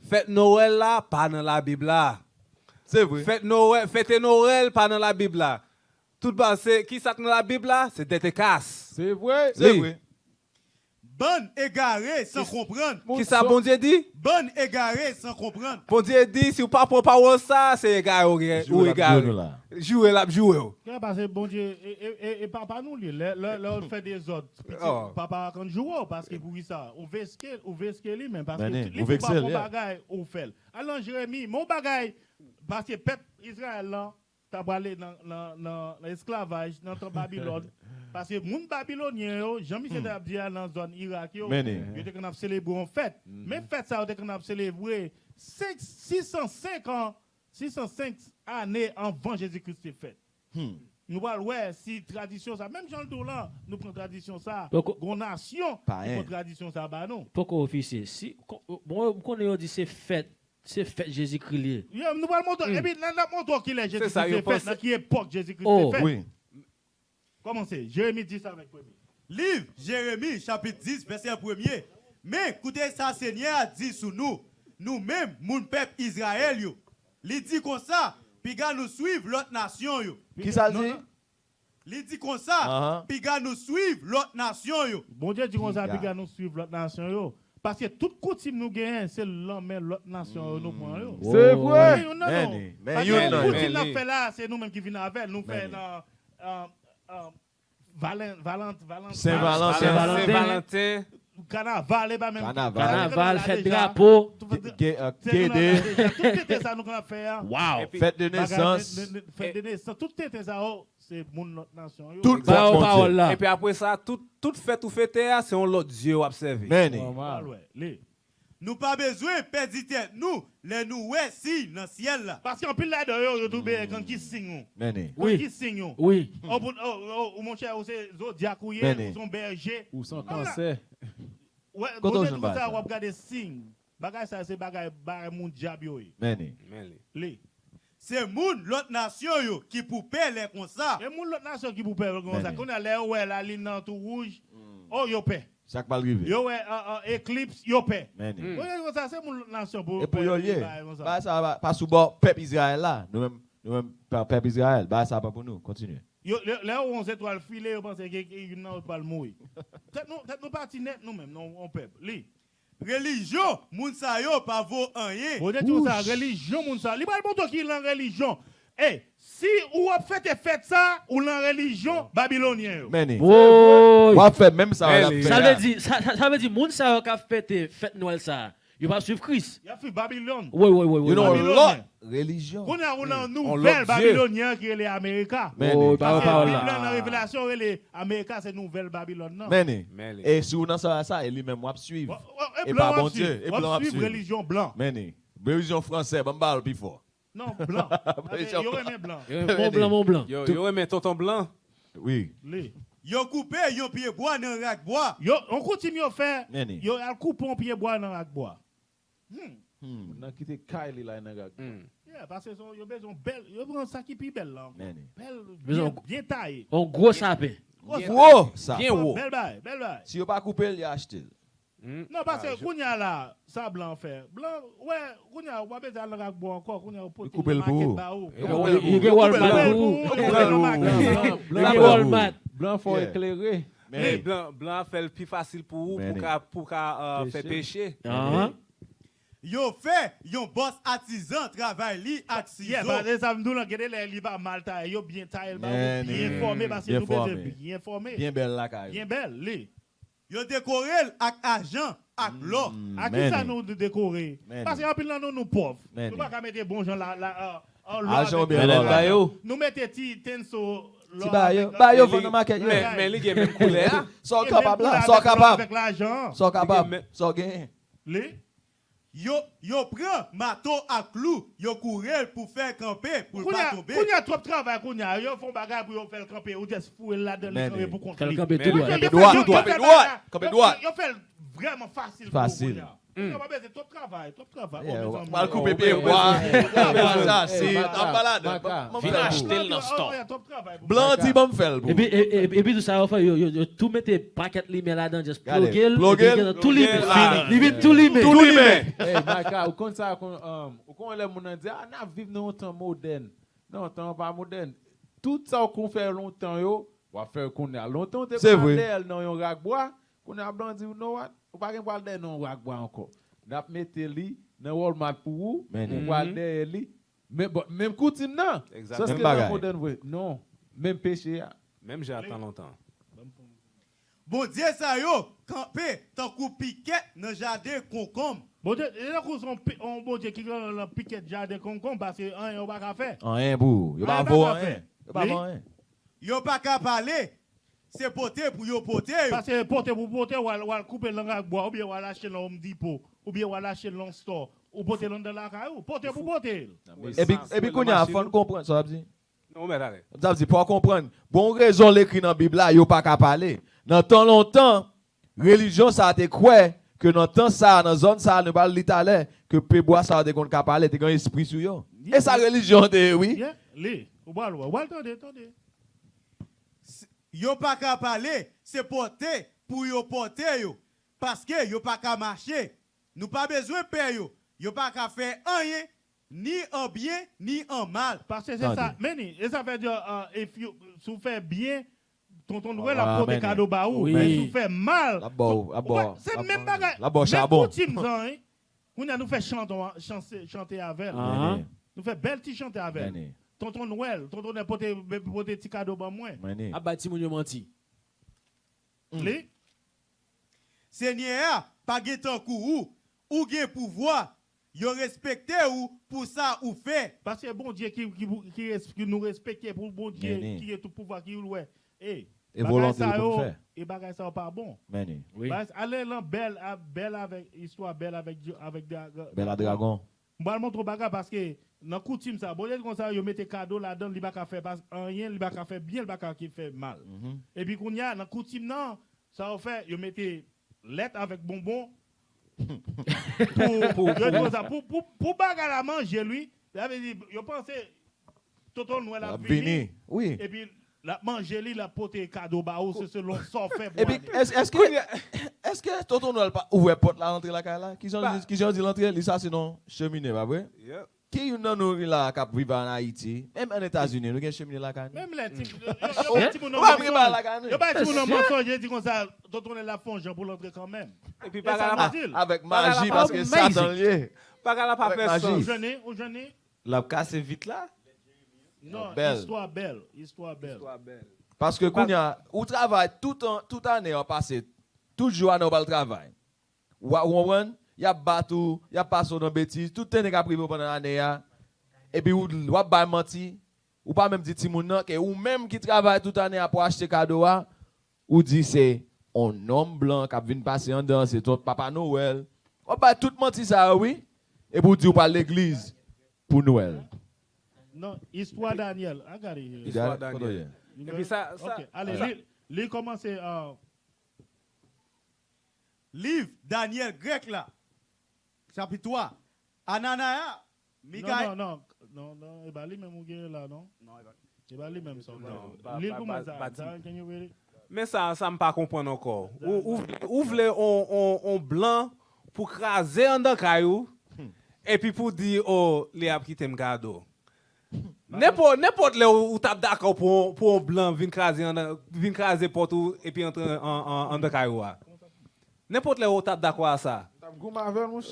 Fête Noël là, pas dans la Bible là. C'est vrai. Fête Noël, pas dans la Bible là. Tout bas, c'est qui ça dans la Bible là? C'est des casse. C'est vrai. C'est vrai. Bonne égarée sans comprendre. Qui ça bon Dieu dit? Bonne égarée sans comprendre. Bon Dieu dit, si vous pas pour parole ça, c'est égaré ou égaré. Jouer là, jouer. Parce que bon Dieu, et papa nous, là, on fait des ordres. Papa, quand joue, parce que pour ça, on veut ce qu'il y a, même. Parce que les bagages, on fait. Alors, Jérémie, mon bagage, parce que peuple Israël, là, t'as allé dans l'esclavage, dans ton Babylone. Parce que les Babyloniens, Jean-Michel a dit dans la zone Irak, ils étaient qu'on a célébré en fête. Mais fête ça, on a célébré 605 années avant Jésus-Christ est fait. Nous voyons, si tradition ça, même Jean le Dolan, nous prenons tradition ça, une nation, nous prenons tradition ça, bah non. Pourquoi officier? Si, bon, on dit c'est fête Jésus-Christ. Nous allons montrer, et puis nous montrons qu'il est Jésus-Christ fait, dans quelle époque Jésus-Christ est fait. Oui. Comment c'est? Jérémie 10 avec premier. Livre Jérémie, chapitre 10, verset 1er. Mais écoutez ça, Seigneur a dit sur nous, nous-mêmes, mon peuple Israël, il dit comme ça, puis gars nous suivre l'autre nation. Qui ça dit? Il dit comme ça, puis gars nous suivre l'autre nation. Bon Dieu dit comme ça, puis gars nous suivre l'autre nation. Parce que toute coutume nous gagnons, c'est l'autre nation nous prend. C'est vrai. Mais toute coutume nous fait là, c'est nous-mêmes qui venons avec. Nous faisons Saint-Valentin. Carnaval, fête drapeau. Tout ça nous faire. Wow. Fête de naissance. Fête de naissance. Tout ça, c'est mon nation. Tout parole là. Et puis après ça, toute fête ou fête, c'est un autre Dieu observé. Nous pas besoin de perdre tête nous, les nous ouais si dans le ciel là. Parce qu'en pile là dedans yo trouver quand qui signe. Oui. Qui signe. Oui. Oh mon cher, c'est zodiac ou son berger ou son cancer. Ouais, bon tout ça on regarder signe. Bagay ça c'est bagay mon diable yo. C'est moun l'autre nation yo qui pour payer comme ça. Et moun l'autre nation qui pour payer comme ça. Qu'on a l'air ouais la ligne dans tout rouge. Oh yo paie. Chaque mal rivé. Yo ouais éclipse yo paie. Oui, ça c'est mon nation pour. Et pour yo lié. Bah ça pas sous bord peuple Israël là. Nous-même peuple Israël, bah ça pas pour nous. Continue. Yo là 11 étoiles filées, on pense que non pas le mourir. Tête nous parti net nous-même non on peuple. Li. Religion, moun sa yo pas vaut rien. Vous dites tout ça, religion moun sa. Li pas bon qui la religion. Eh, si ou a fait ça ou la religion babylonien. Ou a fait même ça. Ça veut dire moun sa qui a fait fête Noël ça. Il va suivre Christ. Il a fait Babylone. Oui. You know l'autre religion. On a une nouvelle babylonien qui est les Américains. Parce que la révélation les Américains c'est nouvelle Babylone non. Et si on a ça lui même va suivre. Et pas bon Dieu, et blanc suivre religion blanc. Religion française, on parle plus fort. Non, blanc. Yo remet blanc. Mon blanc. Yo remet tonton blanc. Oui. Yo coupé yon pied bois dans rack bois. Yo on continue à faire. Yo al coupe un pied bois dans rack bois. On a quitté Kylie là dans rack. Parce que yo besoin belle, yo prend ça qui plus belle là. Belle bien taillé. Un gros sapin. Gros ça. Bien haut. Belle bail. Si yo pas couper, il acheter. Non parce que kounya là, ça blanc fait. Blanc ouais, kounya on va besoin dans rack bois encore, kounya pour couper le bout. Il est Walmart. Blanc faut éclairer. Mais blanc fait le plus facile pour faire péché. Yo fait, yon boss artisan travail li ak ciseau. Parce que ça me donne que les va mal taillé, yo bien taillé, bien formé parce que nous besoin bien formé. Bien belle la caille. Bien belle li. Yo décoré avec argent, avec l'or. À qui ça nous décorer? Parce que en pile nous pauvres. Nous pas mettre bon gens là argent bien nous mettez ti tenso ti bayo vend dans market mais les gars même couleur. Sont capable là, sont capable. Avec l'argent. Sont capable. Sont gain. Yo prend marteau à clou, yo courir pour faire camper pour pas tomber. Quand y a trop de travail, quand y a yo font bagarre pour faire camper ou juste fouer là dans le camper pour construire. Camper tout droit. Yo fait vraiment facile. Facile. C'est trop de travail, trop de travail. On va couper pied bois. Ça c'est en balade. Viens acheter dans store. Blanc dit bon faire. Et puis tout ça yo tout mettez paquet limé là-dedans juste plugger tout limé. Tout limé. Hey, Maka, ou kon ça, ou kon les moun dit, ah, n'a vivre dans un temps moderne. Non, temps pas moderne. Tout ça qu'on fait longtemps, yo, on va faire qu'on a longtemps, c'est vrai. Dans un rack bois, qu'on a blanc dit, non, ou pas qu'on parle dans un rack bois encore. N'a mettre li dans Walmart pour vous, on va derrière li. Mais bon, même coutume non. Ça c'est la moderne vrai. Non, même péché. Même j'attends longtemps. Bon Dieu ça yo, camper tant coup piquet dans jardin concombre. Bon Dieu, et là on bon Dieu qui dans piquet jardin concombre parce que un yo pas faire. Rien bou, yo pas voir rien. Yo pas voir rien. Yo pas qu'à parler. C'est porter pour yo porter. Parce que porter pour porter ou couper l'angle bois ou bien ou lâcher l'homme dépôt ou bien ou lâcher l'on store ou porter l'on dans la caillou, porter pour porter. Et puis qu'on a faut comprendre ça dit. Non mais allez. Ça dit pour comprendre. Bon raison l'écrit dans Bible là, yo pas qu'à parler. Dans tant longtemps, religion ça a été quoi que dans temps ça dans zone ça ne pas l'italien que pébois ça a des qu'on qu'à parler, t'es un esprit sur yo. Et sa religion de oui. Li, ou ba loi, attendez. Yo pas qu'à parler, c'est porter pour yo porter yo. Parce que yo pas qu'à marcher. Nous pas besoin de payer yo. Yo pas qu'à faire rien, ni en bien, ni en mal. Parce que c'est ça. Mais ça veut dire, si vous faites bien, tonton Noël a porté cadeau ba ou. Mais si vous faites mal, c'est même bagage. La boche charbon. On nous fait chanter avec elle. Nous fait belle petit chanter avec elle. Tonton Noël, tonton Noël porté petit cadeau ba moi. A bâti moun yo menti. Seigneur, pas guetan kou ou gen pouvoir, yo respecté ou pour ça ou fait. Parce que bon Dieu qui nous respecte pour bon Dieu qui est tout pouvoir qui ouais. Et volonté pour faire. Et bagay ça pas bon. Oui. Allez là belle avec histoire belle avec Belle dragon. On va montrer bagay parce que dans coutume ça bon Dieu comme ça yo mettez cadeau là-dedans, il va pas faire parce rien, il va pas faire bien, il va pas fait mal. Et puis qu'on y a dans coutume non, ça va faire yo mettez lettre avec bonbon pour bagarre à manger lui, il avait dit yo pensais tonton Noël a fini. Oui. Et puis la manger lui la porter cadeau ba ou c'est selon son fait. Et puis est-ce que tonton Noël pas ouvert porte la entrée la là qui ont dit l'entrée li ça sinon cheminée pas vrai? Qui yon nan nou la kap vivre en Haïti, même en États-Unis, nous gen cheminée la canne. Même les types yo pas ti moun mensonge dit comme ça tonton la font Jean pour l'entrer quand même. Et puis avec magie parce que Satan lié. Pas qu'à la pas faire ça. Ou jeune La casse vite là. Non, histoire belle. Parce que quand ou travail toute année en passé, tout jour on va le travail. Ou y a battu, y a passé dans bêtise, tout est privé pendant l'année et puis ou va menti, ou pas même dit ti moun nan que ou même qui travaille toute année pour acheter cadeau ou dit c'est un homme blanc qui vient passer en dedans, c'est ton papa Noël. On va tout menti ça oui et pour dire pas l'église pour Noël. Non, histoire Daniel. Regardez. Histoire Daniel. Et puis ça OK, allez, les commencer livre Daniel grec là. Chapitre 3. Anania, Mikaël. Non, et bah lui même ou là non? Non, et bah lui même ça. L'île comment ça? Mais ça me pas comprendre encore. Ouvre on blanc pour craser en dans caillou et puis pour dire oh les a quitté me cadeau. N'importe là où tape d'accord pour un blanc vinn craser porte et puis entrer en dans caillou. N'importe là où tape d'accord à ça.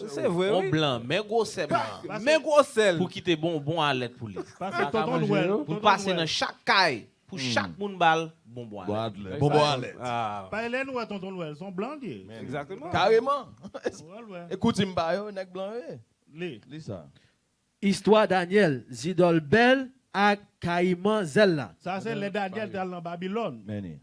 C'est vrai. On blanc, mais gros sel. Mais gros sel. Pour quitter bon à l'aide pour lui. Parce que tonton Noël pour passer dans chaque caille, pour chaque moun bal, bon bois. Bon bois. Ah, Pas Hélène ou tonton Noël, sont blancs. exactement. Carrément. Ouais. Écoute, Mbayo, nèg blanc. Les. Lis ça. Histoire Daniel, Zidol Bel ak Caïman Zella. Ça, c'est les Daniel dans Babylone. Meni.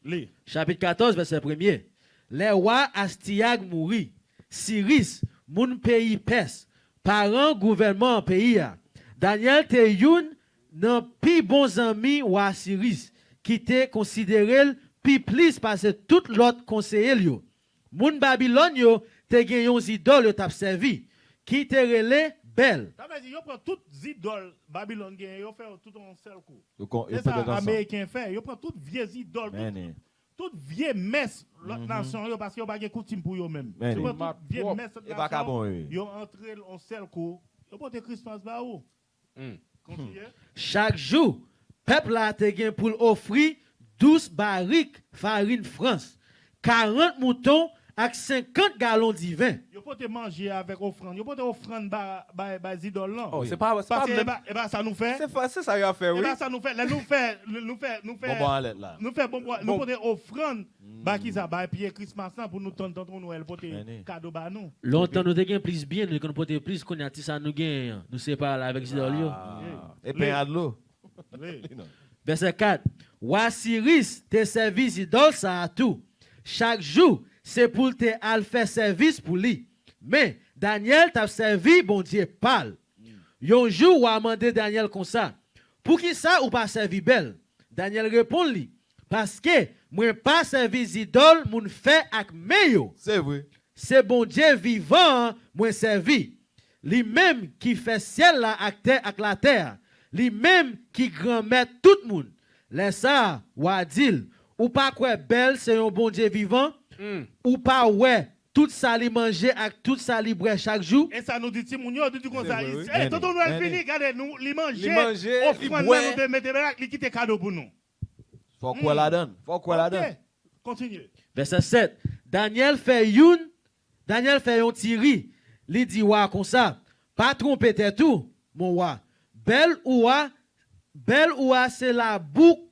Les. Chapitre 14, verset 1er. Les rois Astiag mouri. Cyrus, moun pays Perse. Parent gouvernement pays a. Daniel te youn nan pi bons amis roi Cyrus, qui te considéré pi plus parce tout l'autre conseiller yo. Moun Babylone yo te gen yon idole yo tap servi, qui te relé Bel. Ça veut dire, yo prend toutes idoles Babylone, yo fait tout en seul coup. Et C'est ça Américain fait. Yo prend toutes vieilles idoles, toutes vieilles messes, l'autre nation, parce qu'ils n'ont pas de coutume pour eux-mêmes. Yo prend toutes vieilles messes, yo entré en seul coup. Yo prend Christmas ba ou. Continuez. Chaque jour, peuple a te gen pour offrir 12 barriques farine France, 40 moutons avec 50 gallons de vin. Yo peut te manger avec offrande. Yo peut te offrande ba idole là. Oh, c'est pas Parce même- que ça nous fait. C'est ça qu'il a fait, Et oui. ben ça nous fait, là, nous fait Bon bois là. nous fait nous peut offrande ba qui ça ba puis Christmas là pour nous tonton Noël pour te cadeau ba nous. Longtemps nous te gen plus bien, nous qu'on porter plus qu'on a ti ça nous gen, nous séparons avec Zidol yo. Et puis à de l'eau. Verset 4. Roi Cyrus te servi Zidol ça à tout. Chaque jour, c'est pour te al faire service pour lui. Mais Daniel t'a servi bon Dieu pâle. Yon jour ou a demandé Daniel comme ça. Pour qui ça ou pas servi belle? Daniel répond lui. Parce que moi pas servi idole moun fait ak meyo. C'est vrai. C'est bon Dieu vivant moi servi. Lui-même qui fait ciel là ak la terre. Lui-même qui grand mettre tout le monde. Laisse ça ou a dit ou pas quoi belle c'est un bon Dieu vivant. Ou pas ouais tout ça li manger avec tout ça li boire chaque jour. Et ça nous dit Timoun yo dit comme ça. oui. Eh tonton Noël fini, regardez nous li manger. manger, Offrande nous te mettre là, li quitte cadeau pour nous. Faut quoi la donne. Faut quoi la donne. OK. Continue. Verset 7. Daniel fait yon tiri. Li dit wa comme ça. Pas tromper tête tout, mon roi. Belle oua c'est la boue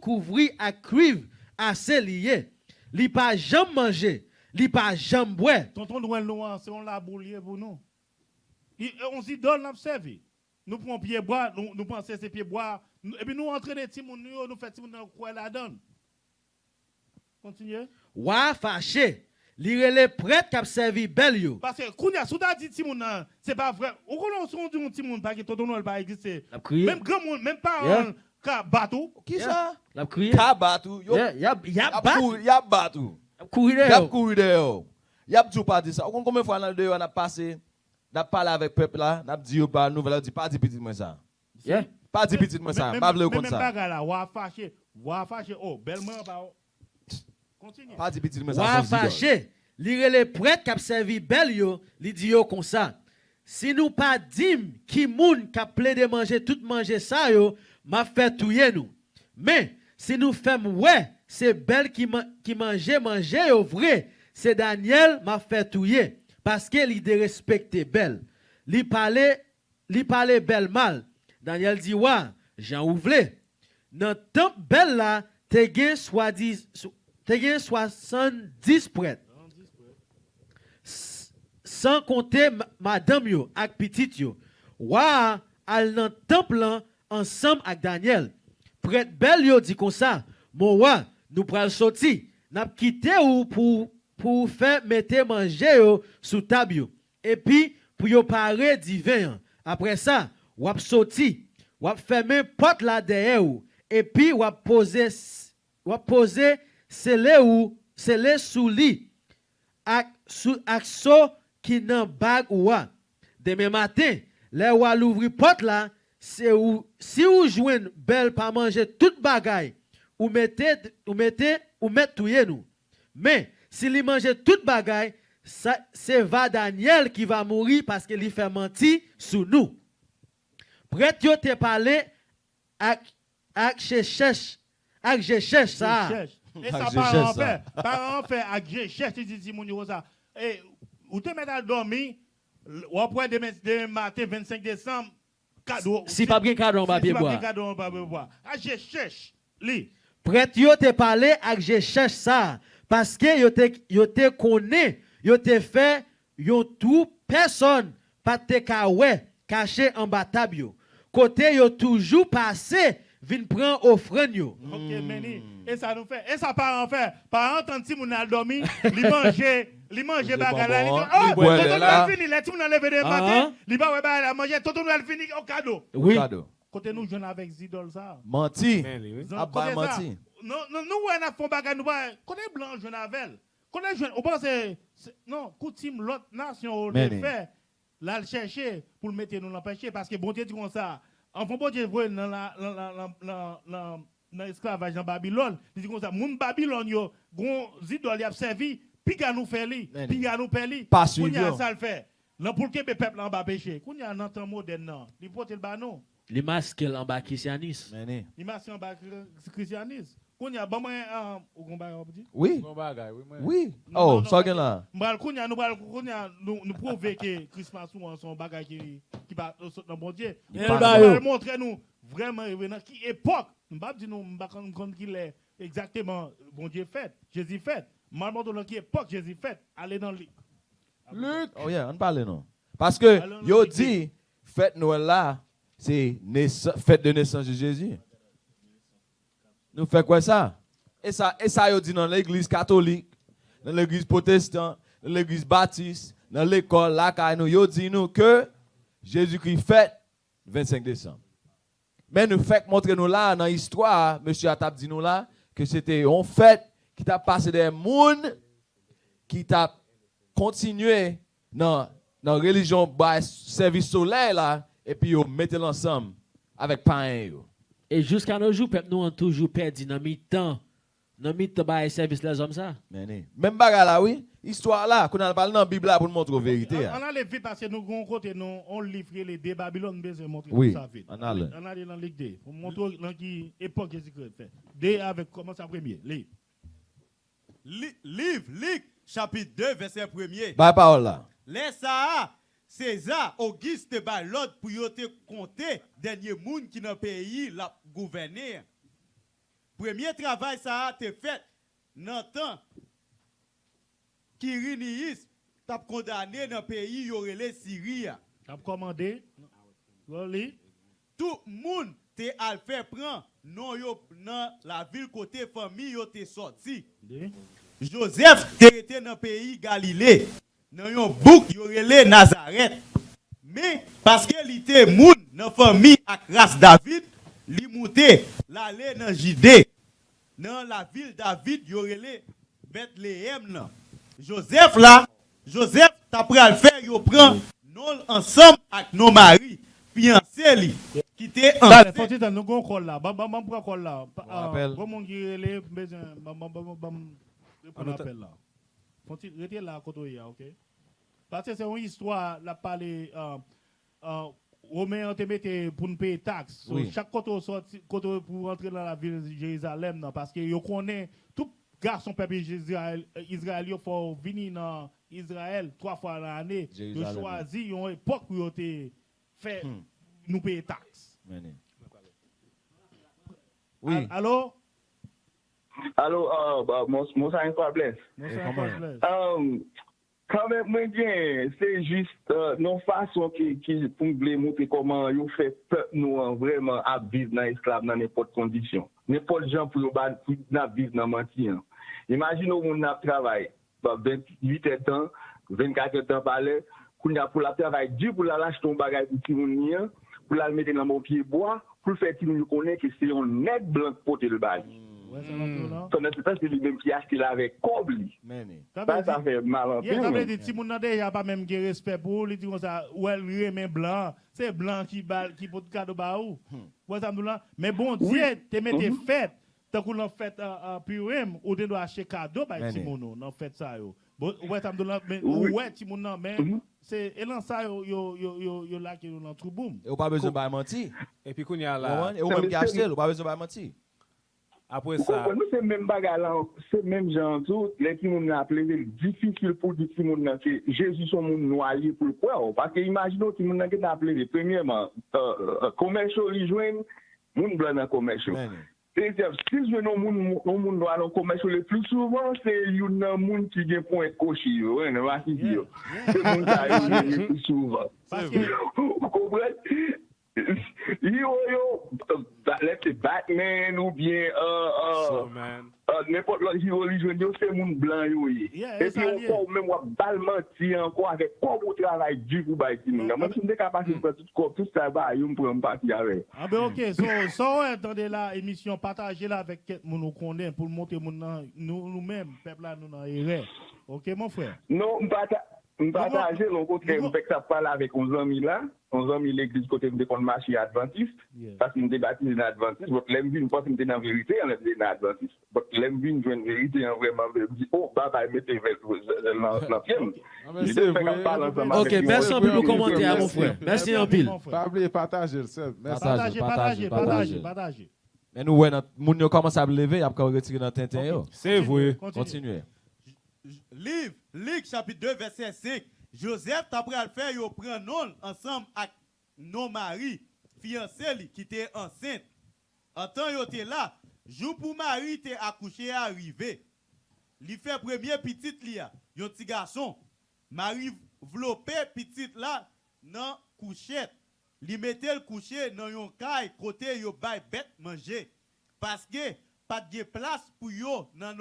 couvrie à cuivre assez lié. Li pas jamais manger, li pas jamais boire. Tonton Noël noir, c'est on la boulier pour nous. On s'y donne n'a servi. Nous prenons pied bois, nous pensons ces pieds bois et puis nous entraîner Timoun nous fait Timoun quoi la donne. Continue. Wa fâché. Li rele prêtre qui a servi bel yo. Parce que Kounia, si tu as dit Timoun, c'est pas vrai. Au colon, si on dit Timoun, parce que Tonton Noël pas exister. Même grand monde, même pas un bateau. Qui ça? La crié. Ka batou. Yo. Ya bat. Ya batou. Courir Y a couru dehors. Y a tout pas dit ça. Combien de fois dans le dehors on a passé, on a parlé avec peuple là, on a dit pas nouvelle, on dit pas dit petit moi ça. Yeah. Pas dit petit moi ça. Pas vle comme ça. Même là, wa fâché, oh, bellement pas. Continue. Pas dit petit moi ça. Wa fâché. Li rele prêtre qui a servi bel yo, li dit yo comme ça. Si nous pas dim qui moun qui a plaidé manger tout manger ça yo, m'a fait touyer nous. Mais si nous faisons ouais, c'est belle qui mangeait au vrai, c'est Daniel m'a fait touyer parce qu'il de respecter belle. Li parlait belle mal. Daniel dit ouais, Jean ouvlé. Dans temps belle là, te gen 70 prêtres. Sans compter madame yo ak petite yo. Wa al nan temple ensemble avec Daniel. Prêtre bel yo dit comme ça, mon roi, nous pral sorti, n'a quitté ou pour faire mettre manger yo sous table yo. Et puis pour yo parler divin. Après ça, wap sorti, wap fermer porte là derrière ou et puis wap poser scellé sous lit ak so qui nan bag ou wa. Demain matin, les wa l'ouvrir porte là, c'est où si ou joine belle pas manger toute bagaille ou mettez touyer nous. Mais si li mange toute bagaille, c'est va Daniel qui va mourir parce qu'il fait mentir sous nous. Prêtre yo te parlé ak je cherche ça. Et ça par en fait ak je cherche dit mon yo ça. Et ou te mettre à dormir ou après demain matin 25 décembre cadeau. Si pas bien cadeau on va bien boire. Ah je cherche. Prêtre yo te parlé ak je cherche ça parce que yo te connaît, yo te fait yon tout personne pas te kawe caché en bas table yo. Côté yo toujours passé vinn prendre offrande yo. OK, Meni. Et ça nous fait. Et ça part en fait. Par entendre si moun a dormi, li manger bagarre là. Oh, tonton nous fini, les ti moun lever de matin, li ba ouais ba manger, tonton nous fini au cadeau. Oui. Côté nous jeune avec Zidol ça. Menti. Abba menti. Non, nous on a font bagarre nous pas. Côté blanc jeune avec. Côté jeune, on pense non, coutume l'autre nation le fait. Là le chercher pour le mettre nous l'empêcher parce que bon Dieu dit comme ça. En bon Dieu dans l'esclavage en Babylone, il dit comme ça, moun Babylone yo, gon Zidol y a servi, puis gars nous fait li, puis gars nous paie li. Pas suivi. Ça le fait. Là pour que peuple en bas péché. Qu'on y a un temps moderne non, il porte le banon. Les masques en bas christianisme. Les masques en bas christianisme. Qu'on y a bon au combat on dit. Oui. Oui. Oh, ça gagne là. M'bral qu'on y a nous prouver que Christmas ou son bagage qui va dans bon Dieu. Il va montrer nous vraiment dans qui époque. M'pa dit nous m'pa comprendre qu'il est exactement bon Dieu fait, Jésus fait. Mal dans qui époque Jésus fait. Aller dans Luc. Oh yeah, on parle non. Parce que yo dit fête Noël là, c'est fête de naissance de Jésus. Nous fait quoi ça? Et ça yo dit dans l'église catholique, dans l'église protestante, dans l'église baptiste, dans l'école là nous yo dit nous que Jésus-Christ fête 25 décembre. Mais nous fait montrer nous là dans l'histoire, monsieur Atap dit nous là que c'était une fête qui t'a passé des monde qui t'a continué dans la religion service soleil là et puis yo mettez l'ensemble avec pain yo. Et jusqu'à nos jours peuple nous ont toujours perdu dans mi-temps ba service les hommes ça. Même bagarre là oui, histoire là qu'on a parlé dans la Bible là pour nous montrer la vérité. On a les vite parce que nous gon côté nous on livre les deux Babylone besoin montrer tout ça vite. On a dans Ligue 2 pour montrer dans qui époque Jésus-Christ fait. Deux avec comment ça premier, livre Luc chapitre 2 verset 1er. Bah parole là. Les ça César Auguste ba l'ordre pour yo te compter dernier monde qui dans pays la gouverner. Premier travail ça a été fait dans temps Quirinius t'a condamné dans pays yorele Syrie. T'a commandé tout monde te al fait prend non yo dans la ville côté famille yo te sorti. Joseph te était dans pays Galilée. Dans yon bouc yorele Nazareth. Mais parce que il était moun dans famille ak race David, li monté l'aller dans Judée. Dans la ville David yorele Bethléem là. Joseph t'a pral faire yo prend non ensemble avec nos maris fiancés li qui était ensemble. Faut dire nous gon call là. Bam prend call là. Bon mon qui relé besoin on appelle là. Faut dire rester là côté là, OK? Parce que c'est une histoire la parler Romain te mette pour nous payer taxes. So, chaque côté sorti côté pour rentrer dans la ville de Jérusalem non, parce que yo connaît tout garçon peuple Israël il faut venir dans Israël 3 fois l'année. Yo choisi une époque où yo te fait nous payer taxes. Oui. Allô? Allô, mon ça un problème. Quand même, moi, c'est juste non façon qui pour me montrer comment ils fait peuple nous vraiment à vivre dans l'esclave dans n'importe condition. N'importe gens pour vivre dans mentir. Imaginez on a travaillé 28 ans, 24 ans par là, qu'on a pour la travail dur pour la lâcher ton bagage pour tout le monde, pour la mettre dans mon pied bois, pour faire tout le monde connaître que c'est un net blanc pour le bagage. C'est lui-même qui a acheté là avec Kobli. Ça fait mal en plus. Ça veut dire que si mon il n'y a pas même respect pour lui, dit comme ça, ou elle remet blanc, c'est blanc qui peut te cadeau baou. Mais bon Dieu, te mette fête, tant qu'on a fait Purim, ou te doit acheter cadeau par Timono, dans fête ça yo. Ouais, ça me donne ouais Timono, mais c'est elan ça yo là qui dans trou boom. Et pas besoin de mentir. Et puis qu'on y a là. Et ou même qui acheter, pas besoin de mentir. Après ça. C'est même bagarre là, c'est même genre tout, les qui m'ont appelé difficile pour dire qui m'ont que Jésus son monde noyé pour quoi parce que imaginons qui m'ont appelé premièrement commerciaux ils joignent monde blanc dans commerciaux. Si je veux non moun noir dans commerce le plus souvent c'est un moun qui gen point coché yo, ne va qui dire. C'est moun ça le plus souvent. Parce que vous comprenez yo let's Batman ou bien n'importe l'autre religion c'est moun blanc yo. Et puis encore même bal menti encore avec quoi vous travail du pour bailler moi je suis capable de faire tout ça va yo pour me partir avec. Ah ben OK, so attendez la émission partager là avec quelqu'un nous connaît pour montrer nous-mêmes peuple là nous dans erreur. OK mon frère? Non, partager le côté avec ça parler avec 11 amis là, 11 amis l'église côté de qu'on marché adventiste parce que nous débattons dans adventiste, donc l'aime vinn pas que dans vérité, on est dans adventiste. Donc l'aime vinn joindre vérité en vraiment dit oh papa mettez l'ancienne. OK, merci en pile pour commenter mon frère. Merci en pile. Pas oublier partager ça. Partager. Mais nous moun yo commence à lever, y a pas retirer dans Tintin yo. C'est vrai. Continuez. Livre, Luc chapitre 2, verset 5. Joseph, après le faire, il prend non ensemble avec nos maris, fiancés qui étaient enceintes. En temps il était là, jour pour Marie était accouché et arrivé. Il fait premier petit lia, un petit garçon. Marie enveloppé petit là dans couchette. Il mettait le coucher dans un caille côté yo bay bête manger parce que pas de place pour yo dans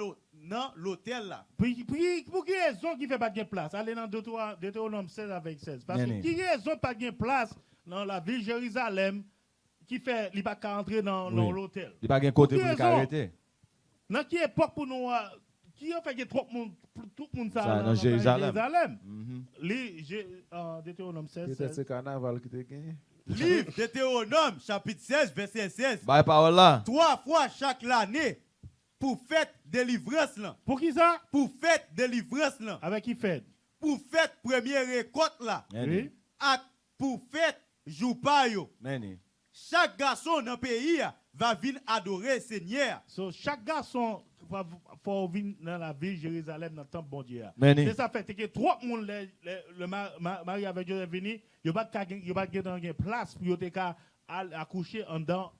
l'hôtel là. Pour qui raison qui fait pas de place? Allez dans Deutéronome 16 avec 16. Parce que qui raison pas de place dans la ville de Jérusalem qui fait il pas entrer dans l'hôtel. Il pas de côté pour arrêter. Dans quelle époque pour nous qui a fait que tout le monde ça dans Jérusalem. Deutéronome 16. C'est carnaval qui te gagne. Livre Deutéronome chapitre 16 verset 16. Bye parole là. 3 fois chaque année pour fête délivrance là. Pour qui ça? Pour fête délivrance là. Avec qui fête? Pour fête première récolte là. Oui. Pour fête jour pa yo. Meni. Chaque garçon dans le pays va venir adorer Seigneur. So chaque garçon faut venir dans la ville de Jérusalem dans le temple bon Dieu. C'est ça fait que trois monde le mari avec Joseph venu, il pas gagner place pour te accoucher en dedans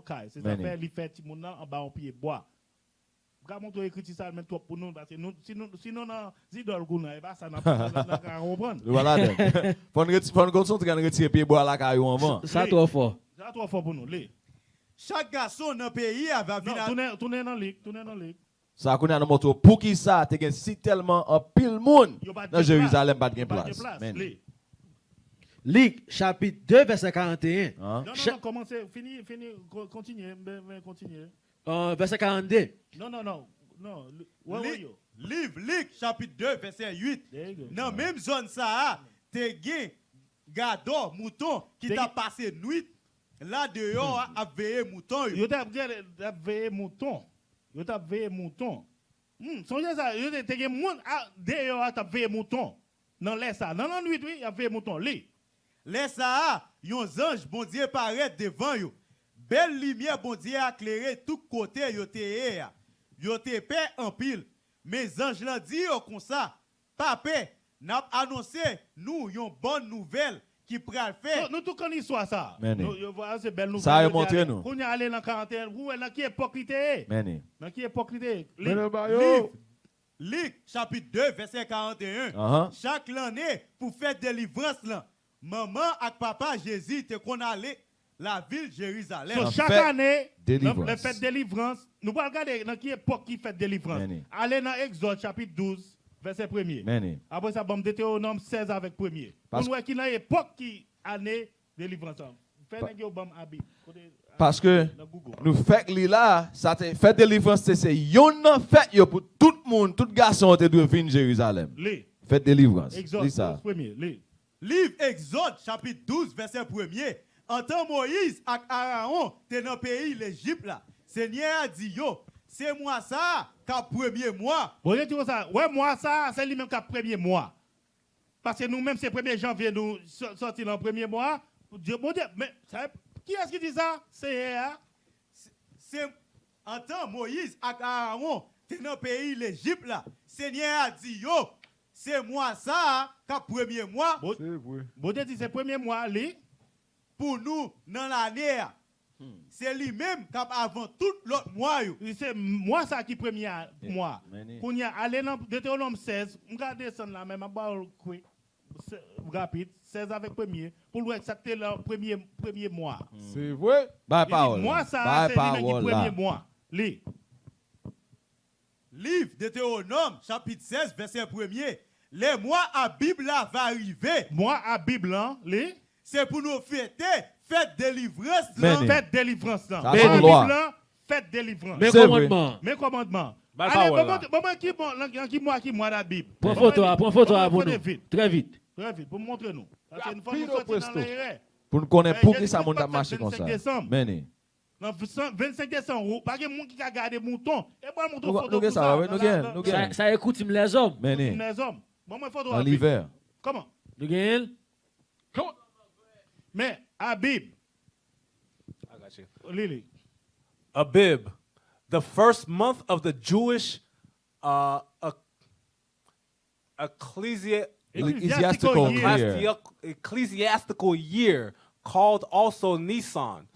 caille. C'est ça fait il fait petit monde en bas en pied bois. Comment tu écrit ça même pour nous parce que sinon dans idole gouna et pas ça n'a pas comprendre. Voilà. Faut nous concentrer à retirer pied bois là caillou en vent. Ça trop fort. Ça trop fort pour nous. Chaque garçon dans le pays va venir tourner dans ligue. Ça connaît dans moto pour qui ça te gen si tellement en pile monde dans Jérusalem pas de place. Luc chapitre 2 verset 41. Non, commencez, fini, continuez. Verset 42. Non. Livre Luc chapitre 2 verset 8. Dans même zone ça, te gen gado mouton qui t'a passé nuit. Là dehors a veillé mouton. Yo t'a veillé mouton. Songez ça, yo te gen moun dehors t'a veillé mouton. Non laisse ça. Non nuit oui, a veillé mouton li. Laisse ça, yon ange bon Dieu paraît devant yo. Belle lumière bon Dieu éclairé tout côté yo te paix en pile. Mais ange l'a dit comme ça, papa, n'a annoncé nous yon bonne nouvelle. Qui pral faire. Nous tout connaissons l'histoire ça. Nous voilà c'est belle nouvelle. Ça a montré nous. On y aller dans quarantaine, vous dans qui hypocrite. Dans qui hypocrite. Luc chapitre 2 verset 41. Chaque année pour faire délivrance là. Maman et papa Jésus te qu'on allait la ville de Jérusalem. So, chaque année le fête délivrance, nous pas regarder dans qui époque qui fait délivrance. Allez dans Exode chapitre 12 verset 1er. Après ça, bon, Deutéronome 16 avec 1er. Pour nous, qui dans l'époque qui année délivrance. Parce que nous faisons là, ça te fait délivrance, c'est yon fait pour tout le monde, tout garçon te doit venir Jérusalem. Faites délivrance. Exode 12 1er. Livre Exode chapitre 12 verset 1er. En temps Moïse et Aaron t'es dans le pays l'Égypte là. Seigneur a dit yo, c'est moi ça qu'à premier mois. Bon, je dis ça. Ouais, moi ça, c'est lui-même qu'à premier mois. Parce que nous-mêmes, c'est 1er janvier, nous sortir dans le premier mois. Dieu, bon Dieu, mais qui est-ce qui dit ça? C'est en temps Moïse et Aaron, t'es dans le pays l'Égypte là. Seigneur a dit yo, c'est moi ça qu'à premier mois. Bon Dieu dit c'est premier mois, lui. Pour nous, dans l'année. c'est lui-même qui avant tout l'autre mois. C'est moi ça qui premier pour moi. Quand y a allé dans Deutéronome 16, on va descendre là même rapide 16 avec premier pour lui accepter le premier mois. C'est vrai. Bah parole. Moi ça c'est le premier mois. Livre Deutéronome chapitre 16 verset 1er. Les mois à Bible là va arriver. Moi à Bible là, c'est pour nous fêter fête délivrance. Fête délivrance là. Fête délivrance. Mes commandements. Allez, qui moi la Bible. Prends photo pour nous. Très vite. Pour montrer nous. Parce que une fois nous sortir dans l'air. Pour nous connaître pour qui ça monte à marcher comme ça. Non, 25 décembre, pas de monde qui a gardé mouton. Et pas mouton photo. Nous ça écoute les hommes. Les hommes. Bon, moi photo. En l'hiver. Comment? Nous gagnons. Mais Abib. Lily. Abib, the first month of the Jewish ecclesiastical year, called also Nisan.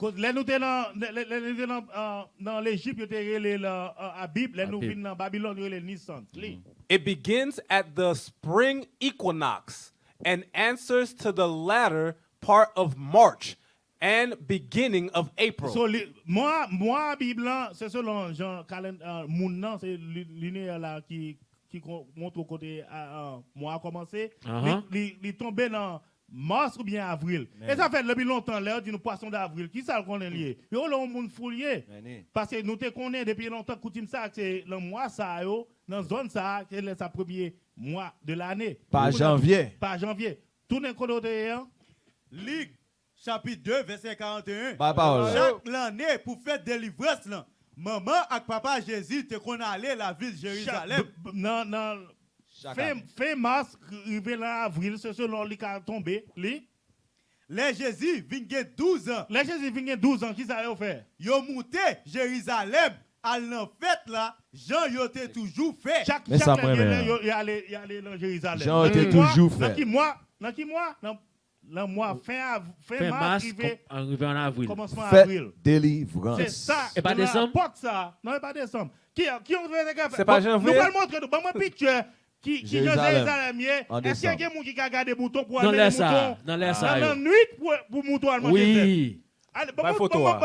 It begins at the spring equinox and answers to the latter part of March and beginning of April. So, moi, Bible, c'est selon Jean calendrier, mon c'est linéaire là qui montre au côté mois a commencé, il tombé dans mars ou bien avril. Et ça fait depuis longtemps là, dit nous poisson d'avril, qui ça qu'on est lié. Yo là on monde foulier. Parce que nous te connaît depuis longtemps coutume ça c'est le mois ça yo dans zone ça c'est sa premier mois de l'année. Pas janvier. Pas janvier. Tout n'est côté Ligue chapitre 2 verset 41. Chaque l'année pour faire délivrance là. Maman et papa Jésus te qu'on allé la ville de Jérusalem. Non. Fin mars, arrivé là avril, c'est selon lui qui a tombé. Les Jésus vient 12 ans. Les Jésus vient 12 ans, qui ça a fait? Yo monté Jérusalem, à l'en fête là, Jean yo te toujours fait. Chaque année, il allait dans Jérusalem. Jean était toujours fait. Dans qui mois? Le mois fin mars, arrivé en avril. Commencement avril. Délivrance. C'est ça. Et pas décembre? Non, pas décembre. Qui ont fait des gars? C'est pas janvier. Nous allons montrer, nous allons picture. Qui Jérusalem, est-ce qu'il y a des gens qui a gardé moutons pour aller les moutons? Dans les ça. Dans la nuit pour moutons à manger. Oui. Allez, bon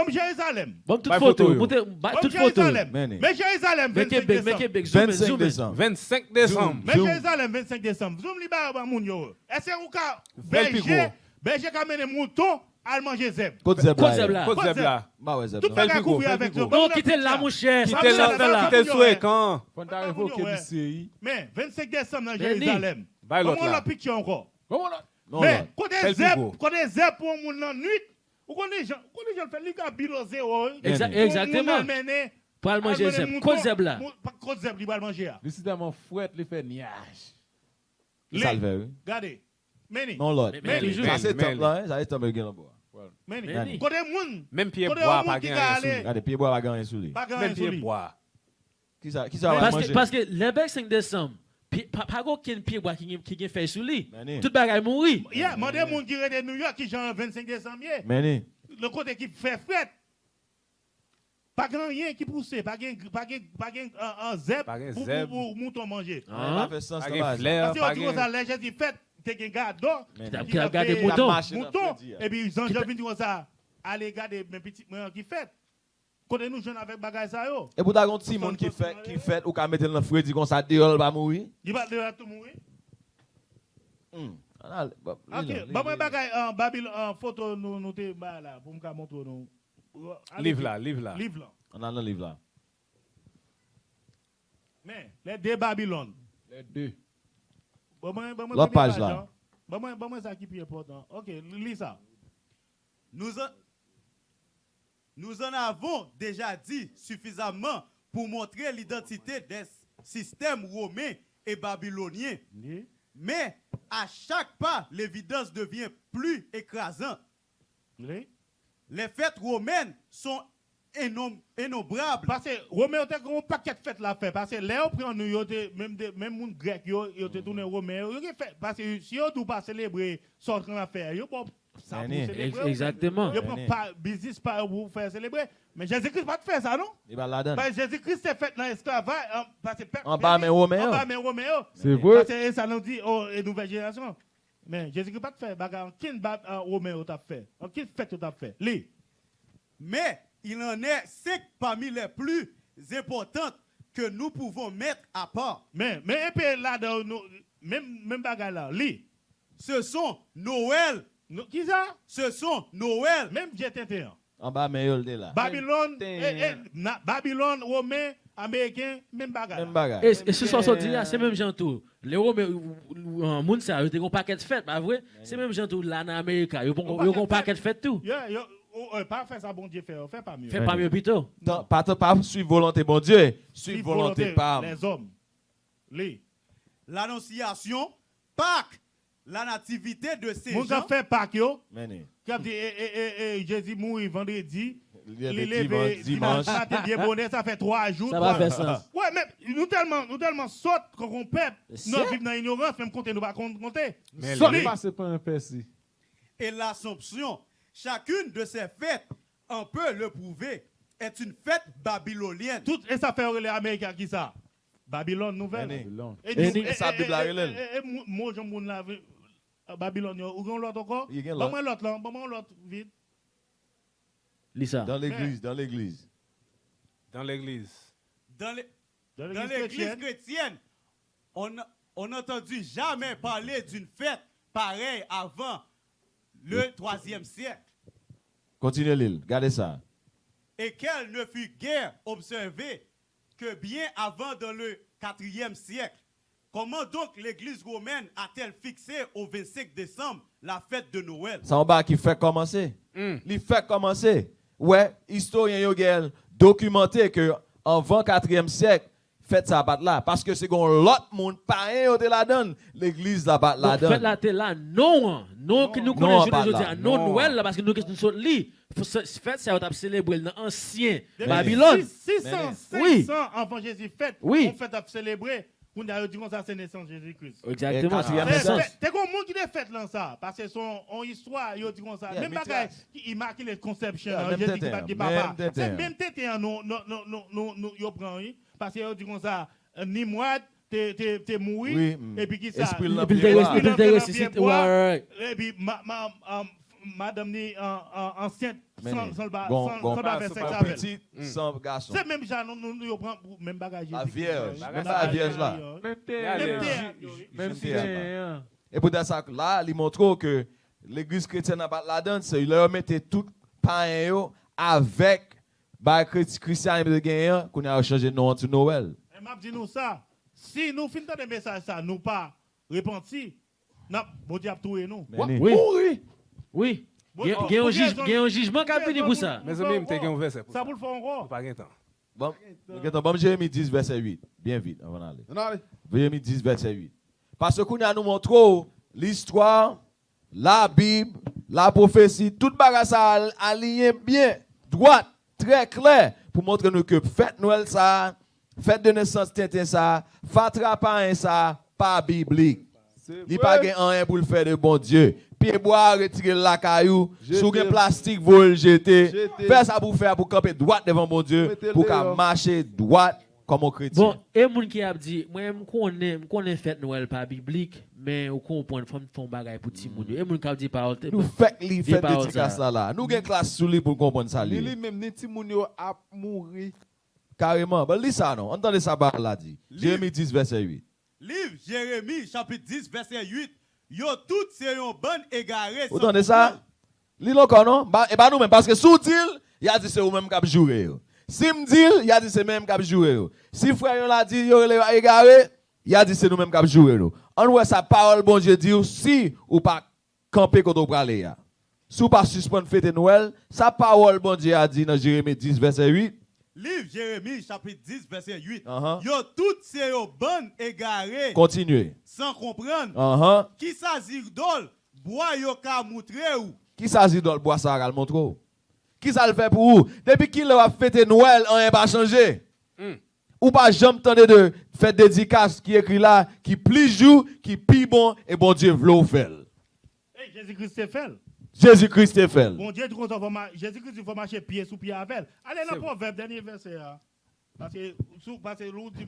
Jérusalem. Bon toute photo. Toute photo. Mais Jérusalem, 25 décembre. 25 décembre. Mais Jérusalem, 25 décembre. Zoom liba ba moun yo. Est-ce que vous ka berger ka mene mouton à manger zeb? Côte zeb là. Bah ouais zeb. Tout pas couvrir avec toi. Non, quittez là mon cher. Quittez là, quittez souhait quand. Mais 25 décembre dans Jérusalem. Comment la picture encore? Non. Mais côté zeb pour moun nan nuit. Ou connaît gens fait li ka bilo zéro. Exactement. Pour aller manger zeb. Côte zeb là. Côte zeb li va manger. Lui c'est tellement fouette, li fait niage. Ça le fait. Regardez. Meni. Non l'autre. Ça c'est top là, ça est top le gain bois. Meni. Côté moun. Même pied bois pas gagner sous. Regardez pied bois pas gagner sous lui. Même pied bois. Qui ça va manger? Parce que le 5 décembre pas aucun pied bois qui fait sous lui. Tout bagaille mourir. Yeah, moi des moun qui de New York qui genre 25 décembre. Meni. Le côté qui fait fret. Pas grand rien qui pousse, pas un zeb pour mouton manger. Ça fait sens ça. Parce que tu vois ça les gens fait te gado qui a gardé mouton et puis ils ont vinn dire ça aller garder mes petits qui fait. Côté nous jeune avec bagage ça yo. Et pour ta gon petit monde qui fait ou ka mettre dans fredi comme ça dehors va mourir. Il va dehors tout mourir. OK, ba moi bagage en Babylone photo nous te ba là pour me montrer nous. Livre là. On a le livre là. Mais les deux Babylone. Les deux. L'autre page là. Moi ça qui est important. OK, lis ça. Nous en avons déjà dit suffisamment pour montrer l'identité des systèmes romains et babyloniens. Mais à chaque pas, l'évidence devient plus écrasante. Les fêtes romaines sont innombrables. Parce que Romain a un paquet de fêtes la fait. Parce que là, on prend nous, même les Grecs, ils ont tourné Romain. Parce que si on ne doit pas célébrer sortir la fête, bon ça pour Meni. célébrer. Exactement. Yo prend pas business pas pour faire célébrer. Mais Jésus-Christ pas de faire ça, non? Il va la donner. Parce que Jésus-Christ s'est fait dans l'esclavage. En bas, mais Roméo. En bas, mais Roméo. C'est vrai. Parce que ça nous dit, oh, une nouvelle génération. Mais Jésus-Christ pas de faire. Bagarre, qui Roméo t'a fait? Qui fait t'a fait? Lui. Mais il en est 5 parmi les plus importantes que nous pouvons mettre à part. Mais et puis là, même bagarre là, lui. Ce sont Noël. Qui ça? Ce sont Noël. Même Dieu t'intéresse. En bas, mais il est là. Babylone, Babylone, Romain, Américain, même bagarre. Même bagarre. Et ce soir, ça dit là, c'est même gens tout. Les Romains, ça, ils ont un paquet de fêtes, pas vrai? C'est même gens tout là en Amérique, ils ont un paquet de fêtes tout. Pas faire ça, bon Dieu, fait pas mieux. Fait pas mieux plutôt. Pas suivre volonté, bon Dieu. Suivre volonté par les hommes. L'annonciation, Pâques, la nativité de ces gens. Moun fait Pâques yo. Meni. Qui a dit Jésus mourit vendredi. Il levé dimanche. Matin bien bonnet, ça fait 3 jours. Ça va faire sens. Ouais, mais nous tellement saute qu'on peuple, nous vivons dans l'ignorance, même compter nous pas compter. Ça passe par un persil. Et l'Assomption, chacune de ces fêtes, on peut le prouver, est une fête babylonienne. Tout et ça fait les Américains qui ça. Babylone nouvelle. Babylone. Et ça Bible la relève. Et moi je moun la Babylone ou gon l'autre encore. Il y a Bon moi l'autre là, bon moi l'autre vite. Lisa. Dans l'église, dans l'église. Dans l'église. Dans l'église chrétienne, on n'a entendu jamais parler d'une fête pareille avant le 3e siècle. Continuez l'île, regardez ça. Et qu'elle ne fut guère observée que bien avant dans le 4e siècle. Comment donc l'église romaine a-t-elle fixé au 25 décembre la fête de Noël? C'est en bas qui fait commencer. Il fait commencer. Ouais, historien yo gel documenté que avant 4e siècle, fête ça bat là parce que c'est gon l'autre monde pareil au de la donne, l'église la bat la donne. Fête là t'es là non que nous connaissons aujourd'hui non Noël là parce que nous sommes li fête ça on a célébré dans ancien Babylone. 500 avant Jésus fête. Oui. On fait à célébrer. On a dit qu'on ça c'est naissance de Jésus-Christ. Exactement. T'es comme monde qui a fait là ça parce que son histoire il dit comme ça même bagaille il marque les conceptions Jésus qui papa. C'est même tête non yo prend parce que dit comme ça ni moi t'es mouru et puis qui ça et puis ressuscité et puis madame ni ancienne sans petit sans garçon. C'est même ça nous yo prend même bagage la vierge même la vierge là Même si et pour ça là il montre que l'église chrétienne a la donne c'est il leur mettait tout pain avec bah christian de gagnant qu'on a changé nom de Noël. Et m'a dit nous ça si nous finissons des messages ça nous pas repentir n'a bon Dieu a tué nous. Oui. Il y a un jugement qui a fini pour ça. Mes amis, je un verset. Ça pour le faire encore. Pas de temps. Bon, Jérémie 10, verset 8. Bien vite, avant d'aller. Jérémie 10, verset 8. Parce qu'on a nous montré l'histoire, la Bible, la prophétie, toute bagage ça aligné bien, droite, très clair, pour montrer nous que fête Noël ça, fête de naissance Tintin ça, fatra pas ça, pas biblique. Il n'y a pas rien pour le faire de bon Dieu. Pied bois, retirer la caillou, sous un plastique, vol jeter. Faire ça pour faire, pour camper droite devant bon Dieu, pour qu'à marcher droite comme un chrétien. Bon, et moun qui a dit, moi, je connais fête Noël pas biblique, mais on comprend, il faut bagay pour ti moun. Et moun qui a dit parole. Nous faisons les fêtes dédicaces là. Nous avons une classe sous lui pour comprendre ça. Lui même, ni ti moun yo a mourir. Carrément. Ben, lis ça non. Entendez ça par là dit. Jérémie 10, verset 8. Livre Jérémie, chapitre 10, verset 8. Yo tout c'est une bonne égarée. Vous entendez ça? Lis encore non? Et bah nous-mêmes, parce que sous dit, il a dit c'est vous-même qui avez joué. Si me dit, il a dit c'est même qui avez joué. Si frère yon l'a dit, yo les égaré, il a dit c'est nous-mêmes qui avez joué. On voit sa parole, bon Dieu dit, si ou pas camper quand on prale ya. Si ou pas suspendre fête Noël, sa parole, bon Dieu a dit dans Jérémie 10, verset 8. Livre Jérémie, chapitre 10, verset 8. Yo tout c'est une bonne égarée. Continuez. Sans comprendre. Qui s'agit d'ol, bois yo ka moutre ou. Qui s'agit d'ol, bois ça ka montre ou. Qui ça le fait pour vous? Depuis qu'il a fêté Noël, on n'a pas changé. Ou pas jamais tendre de faire dédicace qui écrit là, qui plus jour, qui plus bon, et bon Dieu v'lou fait. Jésus-Christ s'est fait. Jésus-Christ est fait. Bon Dieu, Jésus-Christ, il faut marcher pied sous pied avec. Allez, dans le proverbe, dernier verset. Parce que l'autre dit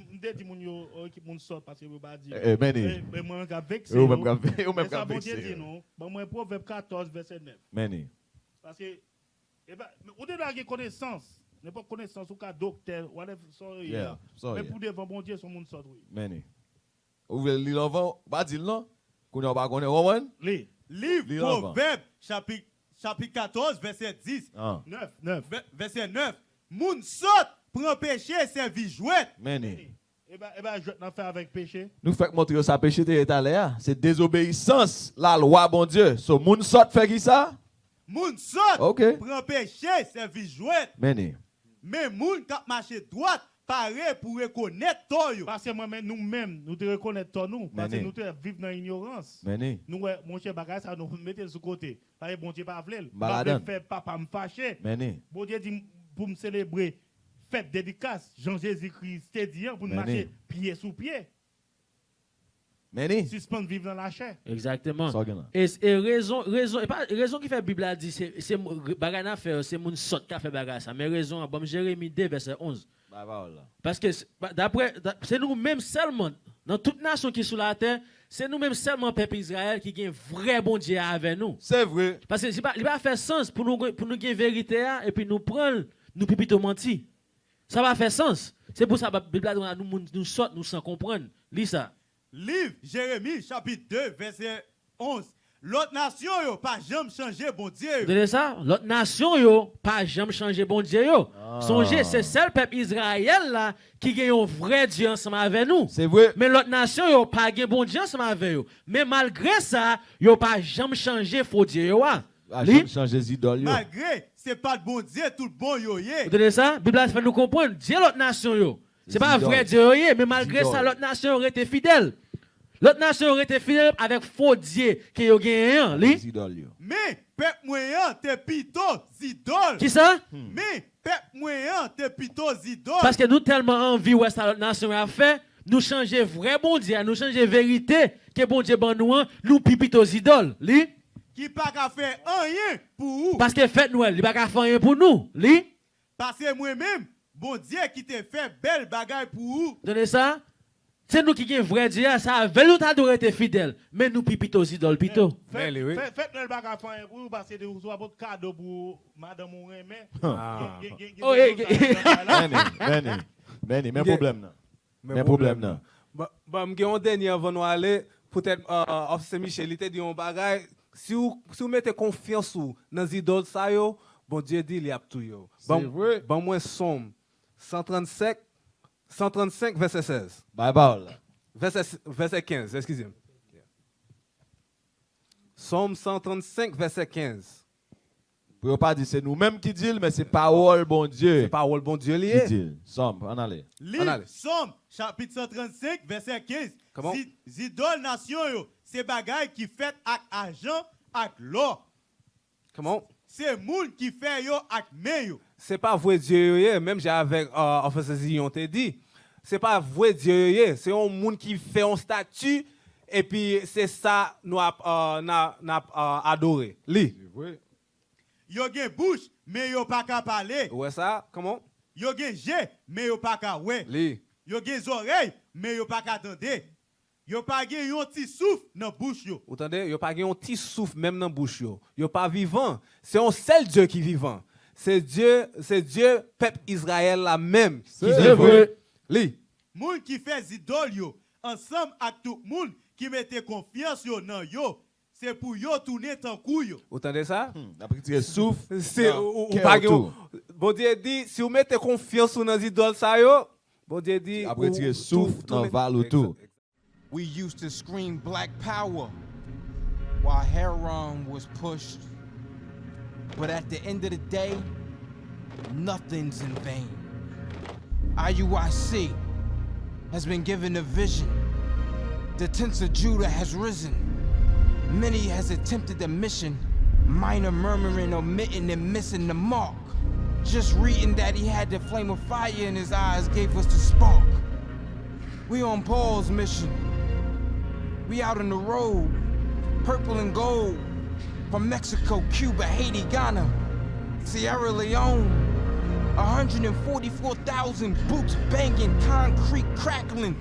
mon sort parce que vous pas dire. Mais moi je vexé. Vous même vexé. Bon moi proverbe 14 verset 9. Meni. Parce que on doit avoir connaissance, n'est pas connaissance ou cas docteur whatever sorry. Mais pour devant bon Dieu son monde sort oui. Meni. Vous voulez lire l'avant, pas dire non. Qu'on pas connaît Roman? Livre Proverbe chapitre 14 verset 10. 9. Verset 9. Moun saute prend péché servi jouet. Meni. Eh ben je n'en fais avec péché. Nous fait montrer ça péché est allé c'est désobéissance la loi bon Dieu. So moun sort fait qui ça? Moun saute prend péché servi jouet. Meni. Mais moun k'ap marcher droite paré pour reconnaître toi. Parce que moi-même nous-mêmes nous te reconnaître nous parce que nous te vivons dans l'ignorance. Nous mon cher bagage ça nous mettre sur côté. Parce que bon Dieu pas vle. Pas faire papa me fâcher. Bon Dieu dit pour me célébrer fête dédicace Jean Jésus-Christ t'es dit pour nous marcher pied sous pied. Suspendre vivre dans la chair. Exactement. Et raison qui fait Bible a dit c'est bagage à faire c'est mon sort qui a fait bagage ça mais raison bon Jérémie 2 verset 11. Parce que d'après c'est nous-mêmes seulement dans toute nation qui est sur la terre, c'est nous-mêmes seulement peuple Israël qui gagne vrai bon Dieu avec nous. C'est vrai. Parce que il va faire sens pour nous gagner vérité et puis nous prendre nous pipito menti. Ça va faire sens. C'est pour ça que la Bible nous sort nous sans comprendre. Lis ça. Livre Jérémie chapitre 2 verset 11. L'autre nation yo pas jamais changer bon Dieu. Vous entendez ça? L'autre nation yo pas jamais changer bon Dieu yo. Songez c'est seul peuple Israël là qui gagne un vrai Dieu ensemble avec nous. C'est vrai. Mais l'autre nation yo pas gagne bon Dieu ensemble avec eux. Mais malgré ça, yo pas jamais changer faux Dieu yo. Jamais changer idole yo. Malgré c'est pas le bon Dieu tout le bon yo yé. Vous entendez ça? Bible fait nous comprendre Dieu l'autre nation yo. C'est pas vrai Dieu yo yé, mais malgré ça l'autre nation aurait été fidèle. L'autre nation aurait été fidèle avec faux Dieu qui a gagné. Mais peuple moyen te pito zidole. Qui ça? Mais peuple moyen te pito zidole. Parce que nous tellement envie ouais ça l'autre nation a fait, nous changer vrai bon Dieu, nous changer vérité que bon Dieu ban nous pipito zidole. Li? Qui pas qu'à faire rien pour vous. Parce que fête Noël, il pas qu'à faire rien pour nous. Li? Parce que moi-même, bon Dieu qui te fait belle bagaille pour vous. Donnez ça? C'est nous qui gagnons vrai Dieu, ça veut nous t'adorer être fidèle, mais nous pipito aussi dans le pito. Faites-le le bagage pour vous parce que vous avez votre cadeau pour madame ou mais. Oh, Benny, même problème là. Même problème là. Bah, j'ai un dernier avant nous aller, peut-être officier Michel, il t'a dit un bagage, si vous mettez confiance dans les idoles ça yo, bon Dieu dit il y a tout yo. Bon moi Somme 135 verset 16. Verset 15, excusez-moi. Somme 135 verset 15. Pour pas dire c'est nous-mêmes qui disons, mais c'est parole bon Dieu. C'est parole bon Dieu lié. Qui dit. Somme, on allait. Somme chapitre 135 verset 15. Comment? Zidole nation yo, c'est bagaille qui fait avec argent, avec l'or. Comment? C'est moun qui fait yo avec main yo. C'est pas vrai Dieu, même j'ai avec officier Zion te dit. C'est pas vrai Dieu, c'est un monde qui fait un statut et puis c'est ça nous adoré. Li. Yo gen bouche mais yo pas qu'à parler. Ouais ça, comment? Yo gen jè mais yo pas qu'à ouais. Li. Yo gen oreilles mais yo pas qu'à entendre. Yo pas gen yon petit souffle dans bouche yo. Vous entendez? Yo pas gen un petit souffle même dans bouche yo. Yo pas vivant. C'est un seul Dieu qui vivant. C'est Dieu peuple Israël là même qui vivant. Li. Moun qui fait zidol yo, ensemble avec tout moun qui mette confiance yo nan yo, c'est pour yo tourner tan kou yo. Vous entendez ça? Après tu souffle. C'est bon Dieu dit si vous mettez confiance dans les idoles ça yo, bon Dieu dit après tu souffle dans val tout. We used to scream black power while Heron was pushed. But at the end of the day, nothing's in vain. IUIC has been given a vision. The tents of Judah has risen. Many has attempted the mission. Minor murmuring, omitting, and missing the mark. Just reading that he had the flame of fire in his eyes gave us the spark. We on Paul's mission. We out on the road, purple and gold. From Mexico, Cuba, Haiti, Ghana, Sierra Leone. 144,000 boots banging, concrete crackling.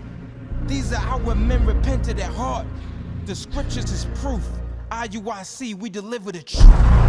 These are our men repented at heart. The scriptures is proof. IUIC, we deliver the truth.